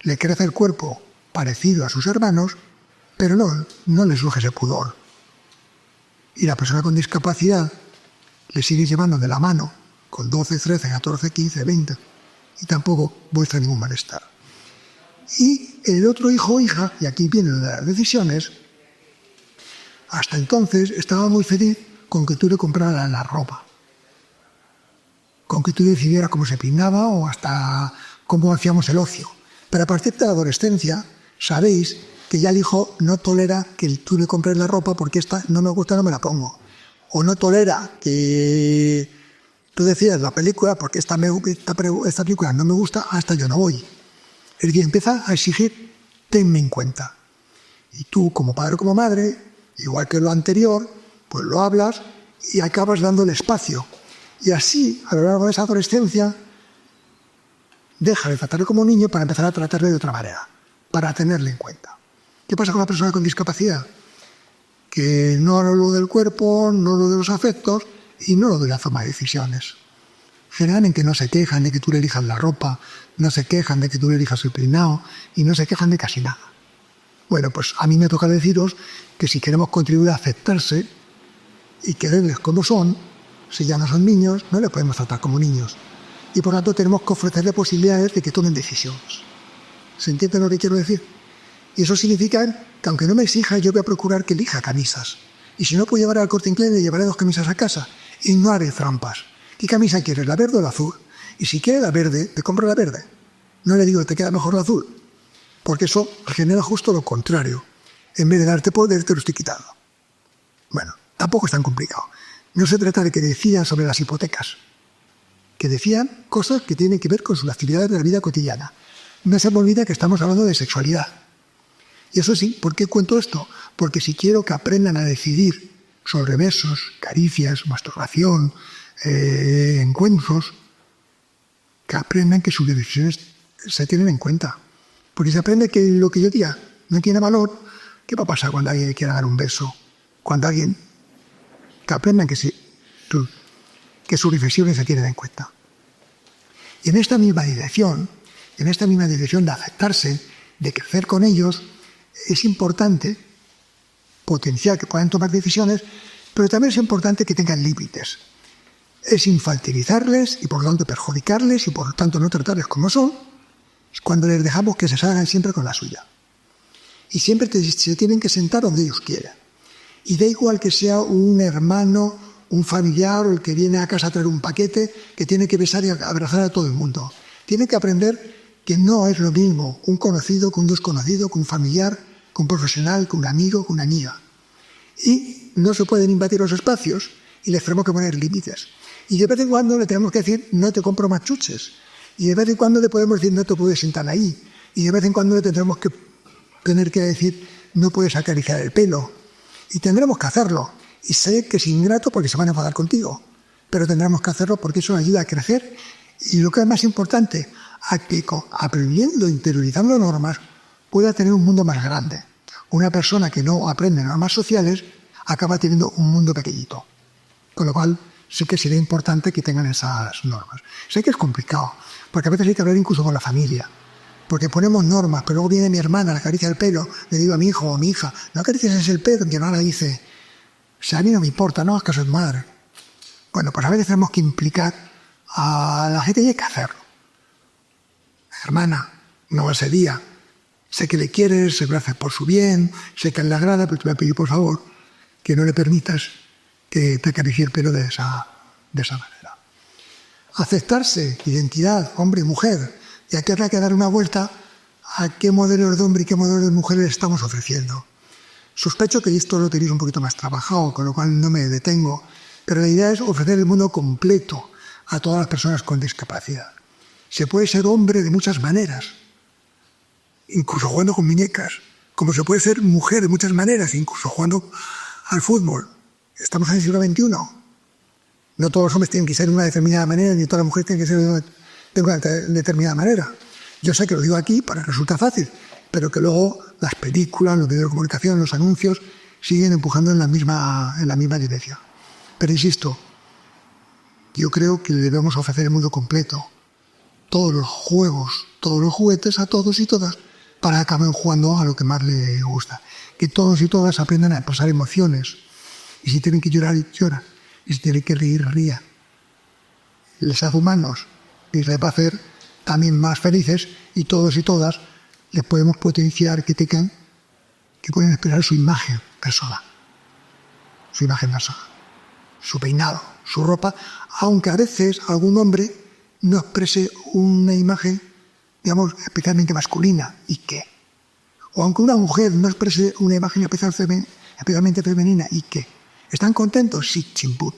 le crece el cuerpo parecido a sus hermanos, pero no le surge ese pudor. Y la persona con discapacidad le sigue llevando de la mano con 12, 13, 14, 15, 20 y tampoco muestra ningún malestar. Y el otro hijo o hija, y aquí vienen las decisiones, hasta entonces estaba muy feliz con que tú le compraras la ropa, con que tú decidieras cómo se peinaba o hasta cómo hacíamos el ocio. Pero a partir de la adolescencia sabéis que ya el hijo no tolera que tú le compres la ropa porque esta no me gusta, no me la pongo. O no tolera que tú decidas la película porque esta película no me gusta, hasta yo no voy. Es decir, empieza a exigir, tenme en cuenta. Y tú, como padre o como madre, igual que lo anterior, pues lo hablas y acabas dándole espacio. Y así, a lo largo de esa adolescencia, deja de tratarle como un niño para empezar a tratarle de otra manera, para tenerle en cuenta. ¿Qué pasa con la persona con discapacidad? Que no lo del cuerpo, no lo de los afectos y no lo de la toma de decisiones. Generalmente no se quejan de que tú le elijas la ropa, no se quejan de que tú le elijas el peinado y no se quejan de casi nada. Bueno, pues a mí me toca deciros que si queremos contribuir a aceptarse y quererles como son, si ya no son niños, no les podemos tratar como niños. Y por lo tanto tenemos que ofrecerles posibilidades de que tomen decisiones. ¿Se entiende lo que quiero decir? Y eso significa que aunque no me exija, yo voy a procurar que elija camisas. Y si no puedo llevar al Corte Inglés, le llevaré 2 camisas a casa. Y no haré trampas. ¿Qué camisa quieres, la verde o la azul? Y si quiere la verde, te compro la verde. No le digo, te queda mejor la azul. Porque eso genera justo lo contrario. En vez de darte poder, te lo estoy quitando. Bueno, tampoco es tan complicado. No se trata de que decidan sobre las hipotecas. Que decían cosas que tienen que ver con sus actividades de la vida cotidiana. No se me olvida que estamos hablando de sexualidad. Y eso sí, ¿por qué cuento esto? Porque si quiero que aprendan a decidir sobre besos, caricias, masturbación, encuentros, que aprendan que sus decisiones se tienen en cuenta. Porque si aprende que lo que yo diga no tiene valor, ¿qué va a pasar cuando alguien quiera dar un beso? Cuando alguien... Que aprendan que sus reflexiones se tienen en cuenta. Y en esta misma dirección de aceptarse, de crecer con ellos, es importante potenciar que puedan tomar decisiones, pero también es importante que tengan límites. Es infantilizarles y por lo tanto perjudicarles y por lo tanto no tratarles como son, cuando les dejamos que se salgan siempre con la suya. Y siempre se tienen que sentar donde ellos quieran. Y da igual que sea un hermano, un familiar o el que viene a casa a traer un paquete, que tiene que besar y abrazar a todo el mundo. Tiene que aprender que no es lo mismo un conocido que un desconocido, que un familiar, que un profesional, que un amigo, que una amiga. Y no se pueden invadir los espacios y les tenemos que poner límites. Y de vez en cuando le tenemos que decir, no te compro más chuches. Y de vez en cuando le podemos decir, no te puedes sentar ahí. Y de vez en cuando le tendremos que tener que decir, no puedes acariciar el pelo. Y tendremos que hacerlo. Y sé que es ingrato porque se van a enfadar contigo. Pero tendremos que hacerlo porque eso ayuda a crecer. Y lo que es más importante, a que aprendiendo, interiorizando normas, pueda tener un mundo más grande. Una persona que no aprende normas sociales acaba teniendo un mundo pequeñito. Con lo cual, sí que sería importante que tengan esas normas. Sé que es complicado, porque a veces hay que hablar incluso con la familia. Porque ponemos normas, pero luego viene mi hermana, le acaricia el pelo, le digo a mi hijo o a mi hija, no acaricias el pelo, mi hermana dice, si a mí no me importa, no hagas caso de tu madre. Bueno, pues a veces tenemos que implicar a la gente y hay que hacerlo. Hermana, no ese día. Sé que le quieres, sé que lo haces por su bien, sé que le agrada, pero te voy a pedir por favor que no le permitas que te acaricie el pelo de esa manera. Aceptarse, identidad, hombre y mujer, y aquí habrá que dar una vuelta a qué modelos de hombre y qué modelos de mujer le estamos ofreciendo. Sospecho que esto lo tenéis un poquito más trabajado, con lo cual no me detengo, pero la idea es ofrecer el mundo completo a todas las personas con discapacidad. Se puede ser hombre de muchas maneras, incluso jugando con muñecas, como se puede ser mujer de muchas maneras, incluso jugando al fútbol. Estamos en el siglo XXI. No todos los hombres tienen que ser de una determinada manera, ni todas las mujeres tienen que ser de una determinada manera. Yo sé que lo digo aquí para que resulta fácil, pero que luego las películas, los medios de comunicación, los anuncios, siguen empujando en la misma dirección. Pero insisto, yo creo que debemos ofrecer el mundo completo, todos los juegos, todos los juguetes a todos y todas, para que acaben jugando a lo que más les gusta. Que todos y todas aprendan a pasar emociones. Y si tienen que llorar, lloran. Y si tienen que reír, rían. Les hace humanos y les va a hacer también más felices, y todos y todas les podemos potenciar que pueden expresar su imagen personal. Su imagen personal. Su peinado, su ropa, aunque a veces algún hombre no exprese una imagen, digamos, especialmente masculina. ¿Y qué? O aunque una mujer no exprese una imagen especialmente femenina. ¿Y qué? ¿Están contentos? Sí, chimpún.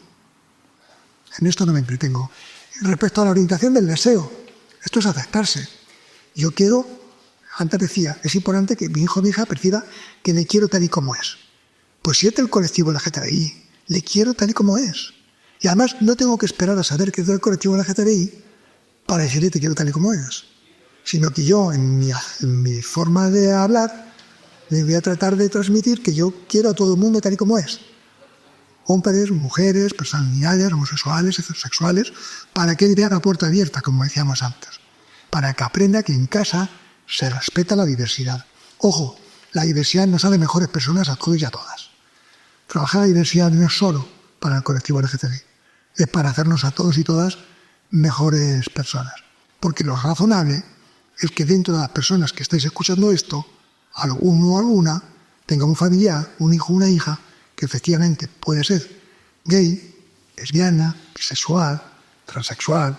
En esto no me entretengo. Respecto a la orientación del deseo, esto es aceptarse. Yo quiero, antes decía, es importante que mi hijo o mi hija perciba que le quiero tal y como es. Pues si es del colectivo LGTBI, le quiero tal y como es. Y además no tengo que esperar a saber que es del colectivo LGTBI para decirle te quiero tal y como es. Sino que yo, en mi forma de hablar, le voy a tratar de transmitir que yo quiero a todo el mundo tal y como es. hombres, mujeres, personalidades, homosexuales, heterosexuales, para que él vea la puerta abierta, como decíamos antes, para que aprenda que en casa se respeta la diversidad. Ojo, la diversidad nos hace mejores personas a todos y a todas. Trabajar la diversidad no es solo para el colectivo LGTBI, es para hacernos a todos y todas mejores personas. Porque lo razonable es que dentro de las personas que estáis escuchando esto, alguno o alguna tenga un familiar, un hijo o una hija, que efectivamente puede ser gay, lesbiana, bisexual, transexual,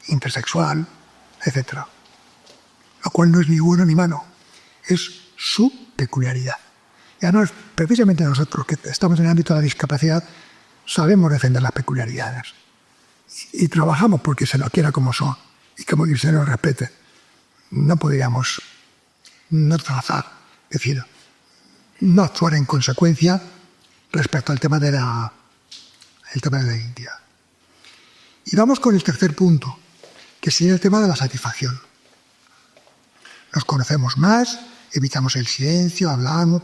intersexual, etc. Lo cual no es ni bueno ni malo, es su peculiaridad. Y además, precisamente nosotros que estamos en el ámbito de la discapacidad, sabemos defender las peculiaridades. Y trabajamos porque se lo quiera como son y como se lo respete. No podríamos no trazar, es decir, no actuar en consecuencia respecto al tema de la identidad. Y vamos con el tercer punto, que sería el tema de la satisfacción. Nos conocemos más, evitamos el silencio, hablamos,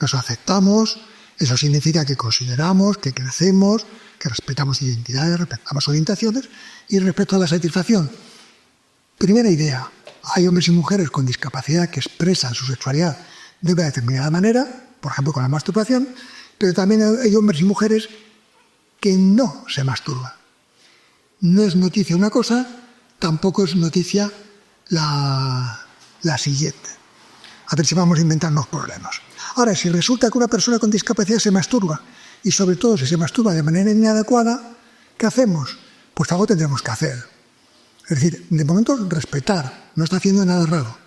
nos aceptamos. Eso significa que consideramos, que crecemos, que respetamos identidades, respetamos orientaciones. Y respecto a la satisfacción, primera idea, hay hombres y mujeres con discapacidad que expresan su sexualidad de una determinada manera, por ejemplo con la masturbación, pero también hay hombres y mujeres que no se masturban. No es noticia una cosa, tampoco es noticia la siguiente. A ver si vamos a inventarnos problemas. Ahora, si resulta que una persona con discapacidad se masturba, y sobre todo si se masturba de manera inadecuada, ¿qué hacemos? Pues algo tendremos que hacer. Es decir, de momento respetar, no está haciendo nada raro.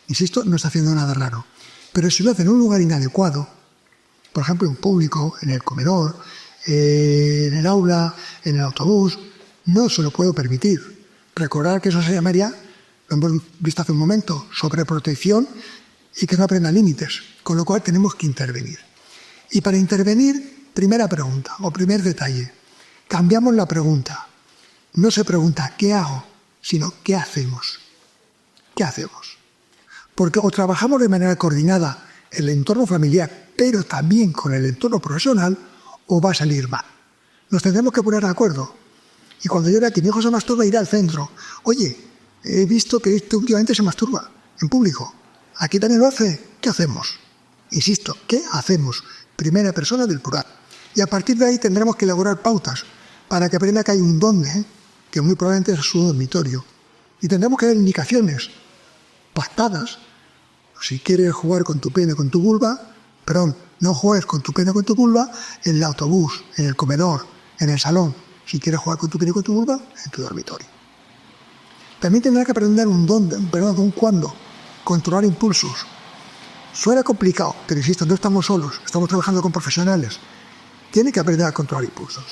Insisto, no está haciendo nada raro. Pero si lo hace en un lugar inadecuado, por ejemplo en público, en el comedor, en el aula, en el autobús, no se lo puedo permitir. Recordar que eso se llamaría, lo hemos visto hace un momento, sobreprotección y que no aprenda límites, con lo cual tenemos que intervenir. Y para intervenir, primera pregunta o primer detalle, cambiamos la pregunta. No se pregunta ¿qué hago?, sino ¿qué hacemos? ¿Qué hacemos? Porque o trabajamos de manera coordinada en el entorno familiar, pero también con el entorno profesional, o va a salir mal. Nos tendremos que poner de acuerdo. Y cuando yo vea que mi hijo se masturba, iré al centro. Oye, he visto que últimamente se masturba en público. ¿Aquí también lo hace? ¿Qué hacemos? Insisto, ¿qué hacemos? Primera persona del plural. Y a partir de ahí tendremos que elaborar pautas para que aprenda que hay un dónde, que muy probablemente es su dormitorio. Y tendremos que dar indicaciones pactadas. Si quieres jugar con tu pene, con tu vulva, no juegues con tu pene, con tu vulva en el autobús, en el comedor, en el salón. Si quieres jugar con tu pene, con tu vulva, en tu dormitorio. También tendrá que aprender un cuándo, controlar impulsos. Suena complicado, pero insisto, no estamos solos, estamos trabajando con profesionales. Tiene que aprender a controlar impulsos.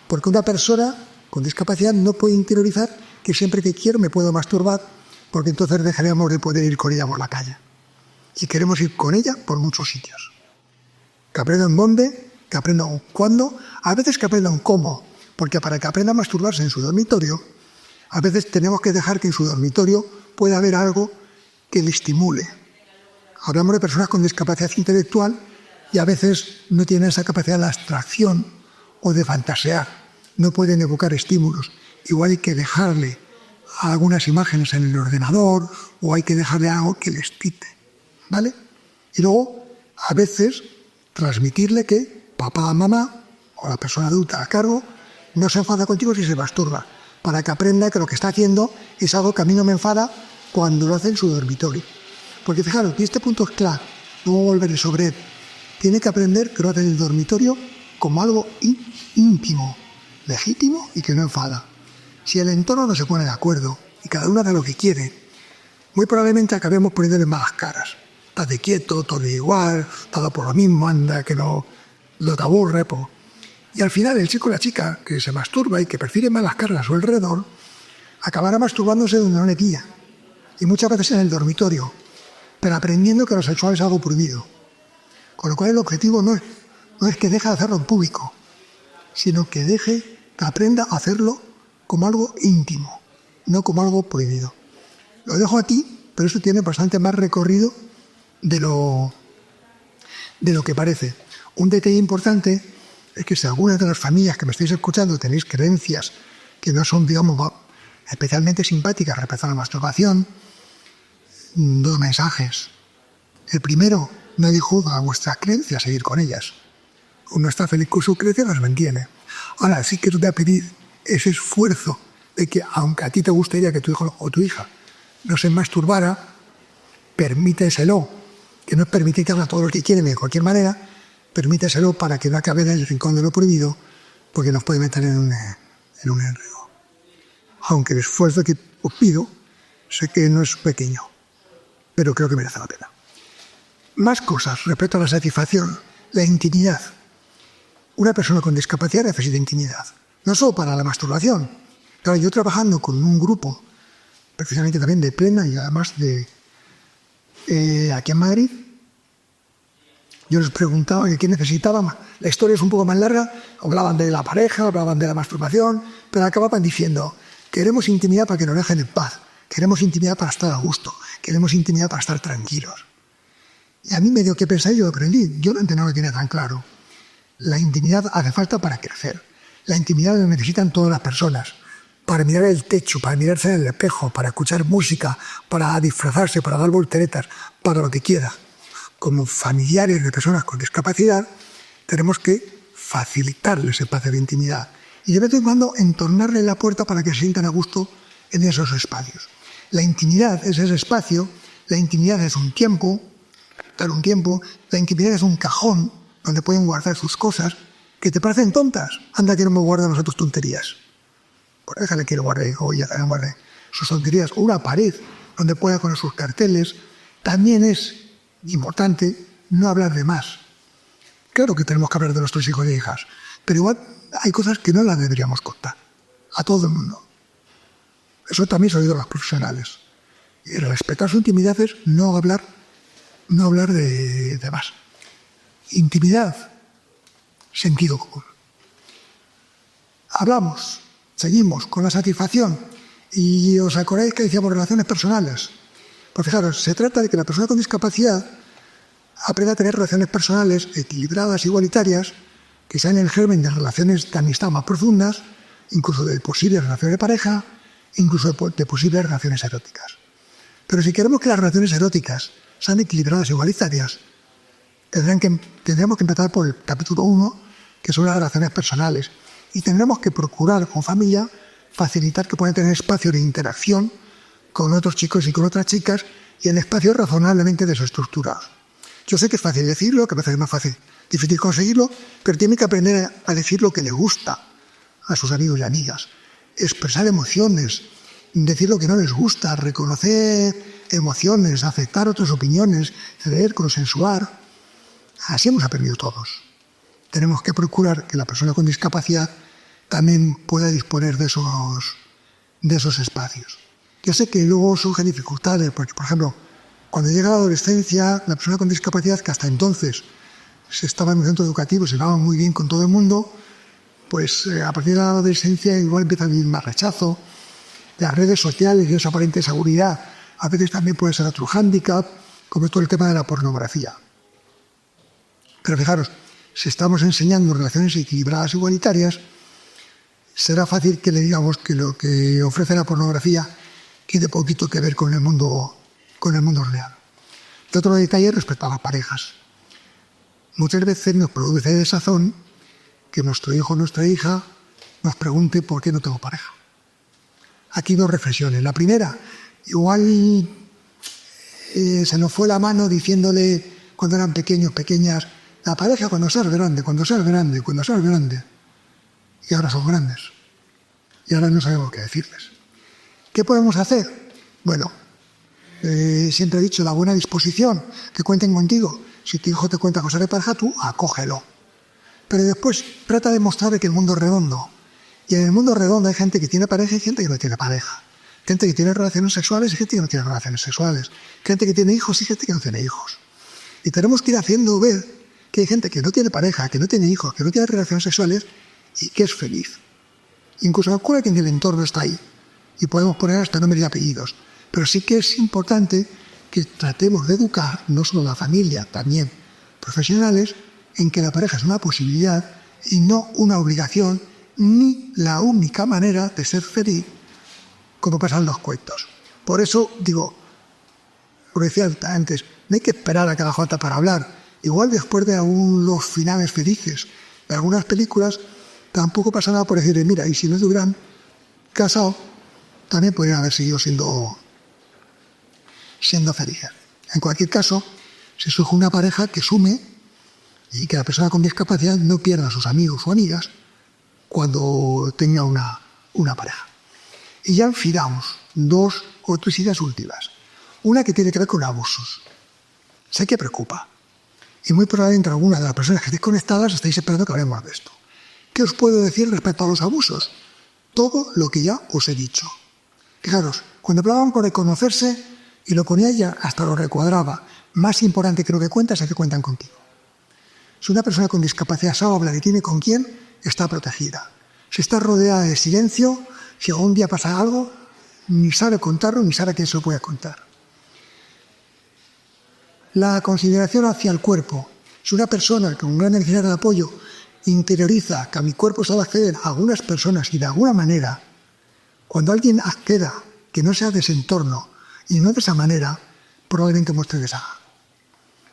Porque una persona con discapacidad no puede interiorizar que siempre que quiero me puedo masturbar, porque entonces dejaríamos de poder ir con ella por la calle. Y queremos ir con ella por muchos sitios. Que aprenda un dónde, que aprenda un cuándo, a veces que aprenda un cómo, porque para que aprenda a masturbarse en su dormitorio, a veces tenemos que dejar que en su dormitorio pueda haber algo que le estimule. Hablamos de personas con discapacidad intelectual y a veces no tienen esa capacidad de abstracción o de fantasear. No pueden evocar estímulos. Igual hay que dejarle algunas imágenes en el ordenador o hay que dejarle algo que le excite, ¿vale? Y luego, a veces, transmitirle que papá, mamá o la persona adulta a cargo no se enfada contigo si se masturba, para que aprenda que lo que está haciendo es algo que a mí no me enfada cuando lo hace en su dormitorio. Porque fijaros, y este punto es clave, no voy a volver sobre él. Tiene que aprender que lo hace en el dormitorio como algo íntimo, legítimo y que no enfada. Si el entorno no se pone de acuerdo y cada uno hace lo que quiere, muy probablemente acabemos poniéndole malas caras. Estate quieto, todo igual, todo por lo mismo, anda, que no te aburre. Y al final el chico o la chica que se masturba y que percibe malas caras a su alrededor, acabará masturbándose donde no le pilla. Y muchas veces en el dormitorio, pero aprendiendo que lo sexual es algo prohibido. Con lo cual el objetivo no es que deje de hacerlo en público, sino que aprenda a hacerlo como algo íntimo, no como algo prohibido. Lo dejo aquí, pero eso tiene bastante más recorrido de lo que parece. Un detalle importante es que si alguna de las familias que me estáis escuchando tenéis creencias que no son, digamos, especialmente simpáticas respecto a la masturbación, dos mensajes. El primero, nadie juzga a vuestras creencias, seguir con ellas. Uno está feliz con su creencia, las mantiene. Ahora, sí que te voy a pedir ese esfuerzo de que, aunque a ti te gustaría que tu hijo o tu hija no se masturbara, permíteselo, que no es permitir que haga todo lo que quiere de cualquier manera, permíteselo para que no acabe en el rincón de lo prohibido, porque nos puede meter en un enredo. Aunque el esfuerzo que os pido, sé que no es pequeño, pero creo que merece la pena. Más cosas respecto a la satisfacción, la intimidad. Una persona con discapacidad necesita intimidad, no solo para la masturbación. Claro, yo trabajando con un grupo, precisamente también de plena y además de aquí en Madrid, yo les preguntaba qué necesitaban. La historia es un poco más larga, hablaban de la pareja, hablaban de la masturbación, pero acababan diciendo, queremos intimidad para que nos dejen en paz, queremos intimidad para estar a gusto, queremos intimidad para estar tranquilos. Y a mí me dio que pensar y yo aprendí, yo no lo tenía tan claro. La intimidad hace falta para crecer. La intimidad la necesitan todas las personas, para mirar el techo, para mirarse en el espejo, para escuchar música, para disfrazarse, para dar volteretas, para lo que quiera. Como familiares de personas con discapacidad, tenemos que facilitarles ese espacio de intimidad y de vez en cuando entornarle la puerta para que se sientan a gusto en esos espacios. La intimidad es ese espacio, la intimidad es un tiempo, dar un tiempo, la intimidad es un cajón donde pueden guardar sus cosas que te parecen tontas. Anda que no me guardan tus tonterías. Pues déjale que lo guarde, o ya que guarde sus tonterías. O una pared donde pueda poner sus carteles. También es importante no hablar de más. Claro que tenemos que hablar de nuestros hijos e hijas, pero igual hay cosas que no las deberíamos contar a todo el mundo. Eso también se lo digo a los profesionales. Y respetar su intimidad es no hablar de más. Intimidad, sentido común. Hablamos, seguimos con la satisfacción. Y os acordáis que decíamos relaciones personales. Pues fijaros, se trata de que la persona con discapacidad aprenda a tener relaciones personales equilibradas, igualitarias, que sean el germen de relaciones de amistad más profundas, incluso de posibles relaciones de pareja, incluso de posibles relaciones eróticas. Pero si queremos que las relaciones eróticas sean equilibradas e igualitarias, tendremos que empezar por el capítulo 1, que son las relaciones personales, y tendremos que procurar con familia facilitar que puedan tener espacios de interacción con otros chicos y con otras chicas y en espacios razonablemente desestructurados. Yo sé que es fácil decirlo, que a veces es más difícil conseguirlo, pero tienen que aprender a decir lo que les gusta a sus amigos y amigas, expresar emociones, decir lo que no les gusta, reconocer emociones, aceptar otras opiniones, ceder, consensuar. Así hemos aprendido todos. Tenemos que procurar que la persona con discapacidad también pueda disponer de esos espacios. Yo sé que luego surgen dificultades, porque, por ejemplo, cuando llega la adolescencia, la persona con discapacidad, que hasta entonces se estaba en un centro educativo, se llevaba muy bien con todo el mundo, pues a partir de la adolescencia igual empieza a vivir más rechazo. Las redes sociales y esa aparente seguridad a veces también puede ser otro hándicap, como todo el tema de la pornografía. Pero fijaros, si estamos enseñando relaciones equilibradas e igualitarias, será fácil que le digamos que lo que ofrece la pornografía tiene poquito que ver con el mundo real. Y otro detalle respecto a las parejas. Muchas veces nos produce desazón que nuestro hijo o nuestra hija nos pregunte por qué no tengo pareja. Aquí dos reflexiones. La primera, igual se nos fue la mano diciéndole cuando eran pequeños, pequeñas, la pareja cuando seas grande, cuando seas grande, cuando seas grande. Y ahora son grandes. Y ahora no sabemos qué decirles. ¿Qué podemos hacer? Bueno, siempre he dicho la buena disposición, que cuenten contigo. Si tu hijo te cuenta cosas de pareja, tú acógelo. Pero después trata de mostrar que el mundo es redondo. Y en el mundo redondo hay gente que tiene pareja y gente que no tiene pareja. Gente que tiene relaciones sexuales y gente que no tiene relaciones sexuales. Gente que tiene hijos y gente que no tiene hijos. Y tenemos que ir haciendo ver que hay gente que no tiene pareja, que no tiene hijos, que no tiene relaciones sexuales y que es feliz. Incluso ocurre que en el entorno está ahí. Y podemos poner hasta nombres y apellidos. Pero sí que es importante que tratemos de educar, no solo a la familia, también profesionales, en que la pareja es una posibilidad y no una obligación ni la única manera de ser feliz, como pasan los cuentos. Por eso digo, como decía antes, no hay que esperar a que haga falta para hablar. Igual después de los finales felices de algunas películas, tampoco pasa nada por decirle, mira, y si no se hubieran casado, también podrían haber seguido siendo felices. En cualquier caso, se surge una pareja que sume y que la persona con discapacidad no pierda a sus amigos o amigas cuando tenga una pareja. Y ya enfilamos 2 o 3 ideas últimas. Una que tiene que ver con abusos. Sé que preocupa. Y muy probablemente alguna de las personas que estéis conectadas estáis esperando que hablemos de esto. ¿Qué os puedo decir respecto a los abusos? Todo lo que ya os he dicho. Fijaros, cuando hablaban con reconocerse y lo ponía ella, hasta lo recuadraba. Más importante que lo que cuentas es que cuentan contigo. Si una persona con discapacidad sabe hablar y tiene con quién, está protegida. Si está rodeada de silencio, si algún día pasa algo, ni sabe contarlo, ni sabe a quién se lo puede contar. La consideración hacia el cuerpo. Si una persona con gran necesidad de apoyo interioriza que a mi cuerpo sabe acceder a algunas personas y de alguna manera, cuando alguien acceda que no sea de ese entorno y no de esa manera, probablemente muestre deshaga.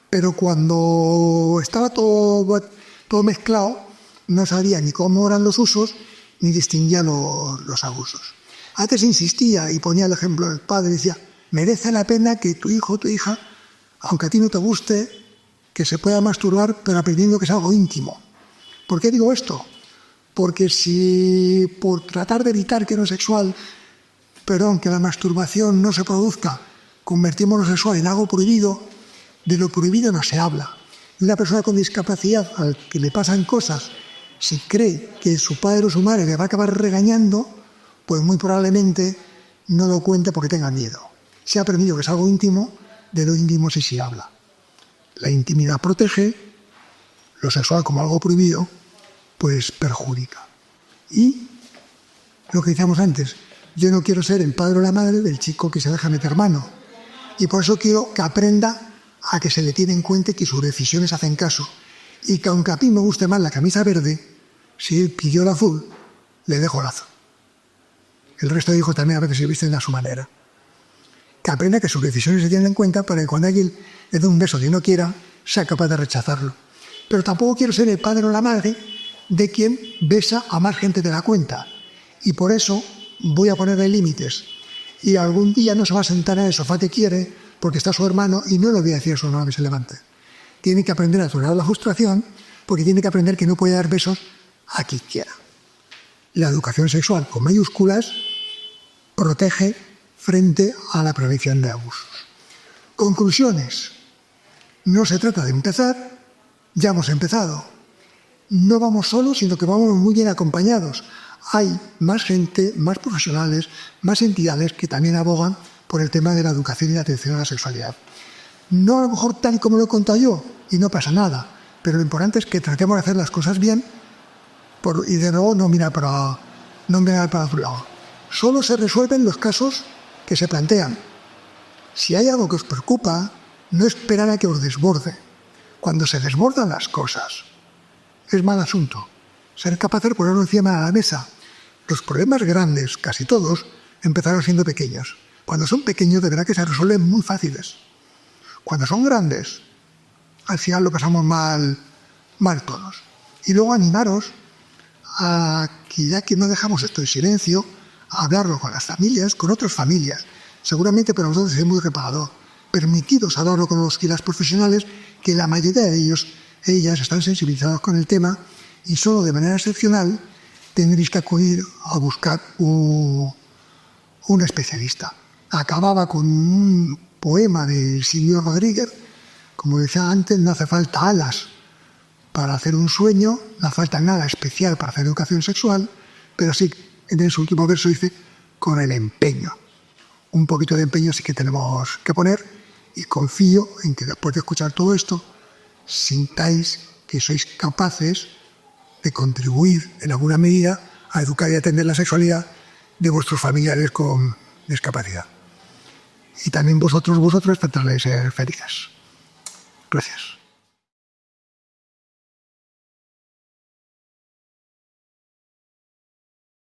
Pero cuando estaba todo mezclado, no sabía ni cómo eran los usos ni distinguía los abusos. Antes insistía y ponía el ejemplo del padre, decía, merece la pena que tu hijo o tu hija, aunque a ti no te guste, que se pueda masturbar, pero aprendiendo que es algo íntimo. ¿Por qué digo esto? Porque si por tratar de evitar que que la masturbación no se produzca, convertimos lo sexual en algo prohibido, de lo prohibido no se habla. Una persona con discapacidad al que le pasan cosas, si cree que su padre o su madre le va a acabar regañando, pues muy probablemente no lo cuente porque tenga miedo. Se ha aprendido que es algo íntimo, de lo íntimo sí se habla. La intimidad protege, lo sexual como algo prohibido, pues perjudica. Y lo que decíamos antes, yo no quiero ser el padre o la madre del chico que se deja meter mano. Y por eso quiero que aprenda a que se le tiene en cuenta y que sus decisiones hacen caso. Y que aunque a mí me guste más la camisa verde, si él pidió la azul, le dejo el azul. El resto de hijos también a veces se visten a su manera. Que aprenda que sus decisiones se tienen en cuenta para que cuando alguien le dé un beso que no quiera, sea capaz de rechazarlo. Pero tampoco quiero ser el padre o la madre de quien besa a más gente de la cuenta. Y por eso voy a ponerle límites. Y algún día no se va a sentar en el sofá que quiere porque está su hermano y no le voy a decir a su hermano que se levante. Tiene que aprender a tolerar la frustración porque tiene que aprender que no puede dar besos a quien quiera. La educación sexual con mayúsculas protege frente a la prevención de abusos. Conclusiones. No se trata de empezar, ya hemos empezado. No vamos solos, sino que vamos muy bien acompañados. Hay más gente, más profesionales, más entidades que también abogan por el tema de la educación y la atención a la sexualidad. No a lo mejor tal como lo he contado yo, y no pasa nada, pero lo importante es que tratemos de hacer las cosas bien y de nuevo no mirar para otro lado. Solo se resuelven los casos que se plantean. Si hay algo que os preocupa, no esperar a que os desborde. Cuando se desbordan las cosas, es mal asunto. Ser capaz de ponerlo encima de la mesa. Los problemas grandes, casi todos, empezaron siendo pequeños. Cuando son pequeños, de verdad que se resuelven muy fáciles. Cuando son grandes, al final lo pasamos mal todos. Y luego animaros a que ya que no dejamos esto en silencio, a hablarlo con las familias, con otras familias. Seguramente para vosotros es muy reparador. Permitiros hablarlo con los y las profesionales, que la mayoría de ellas están sensibilizados con el tema y solo de manera excepcional tendréis que acudir a buscar un especialista. Acababa con un poema de Silvio Rodríguez, como decía antes, no hace falta alas para hacer un sueño, no hace falta nada especial para hacer educación sexual, pero sí, en su último verso dice, con el empeño. Un poquito de empeño sí que tenemos que poner y confío en que después de escuchar todo esto, sintáis que sois capaces de contribuir en alguna medida a educar y atender la sexualidad de vuestros familiares con discapacidad. Y también vosotros tratarles de ser felices. Gracias.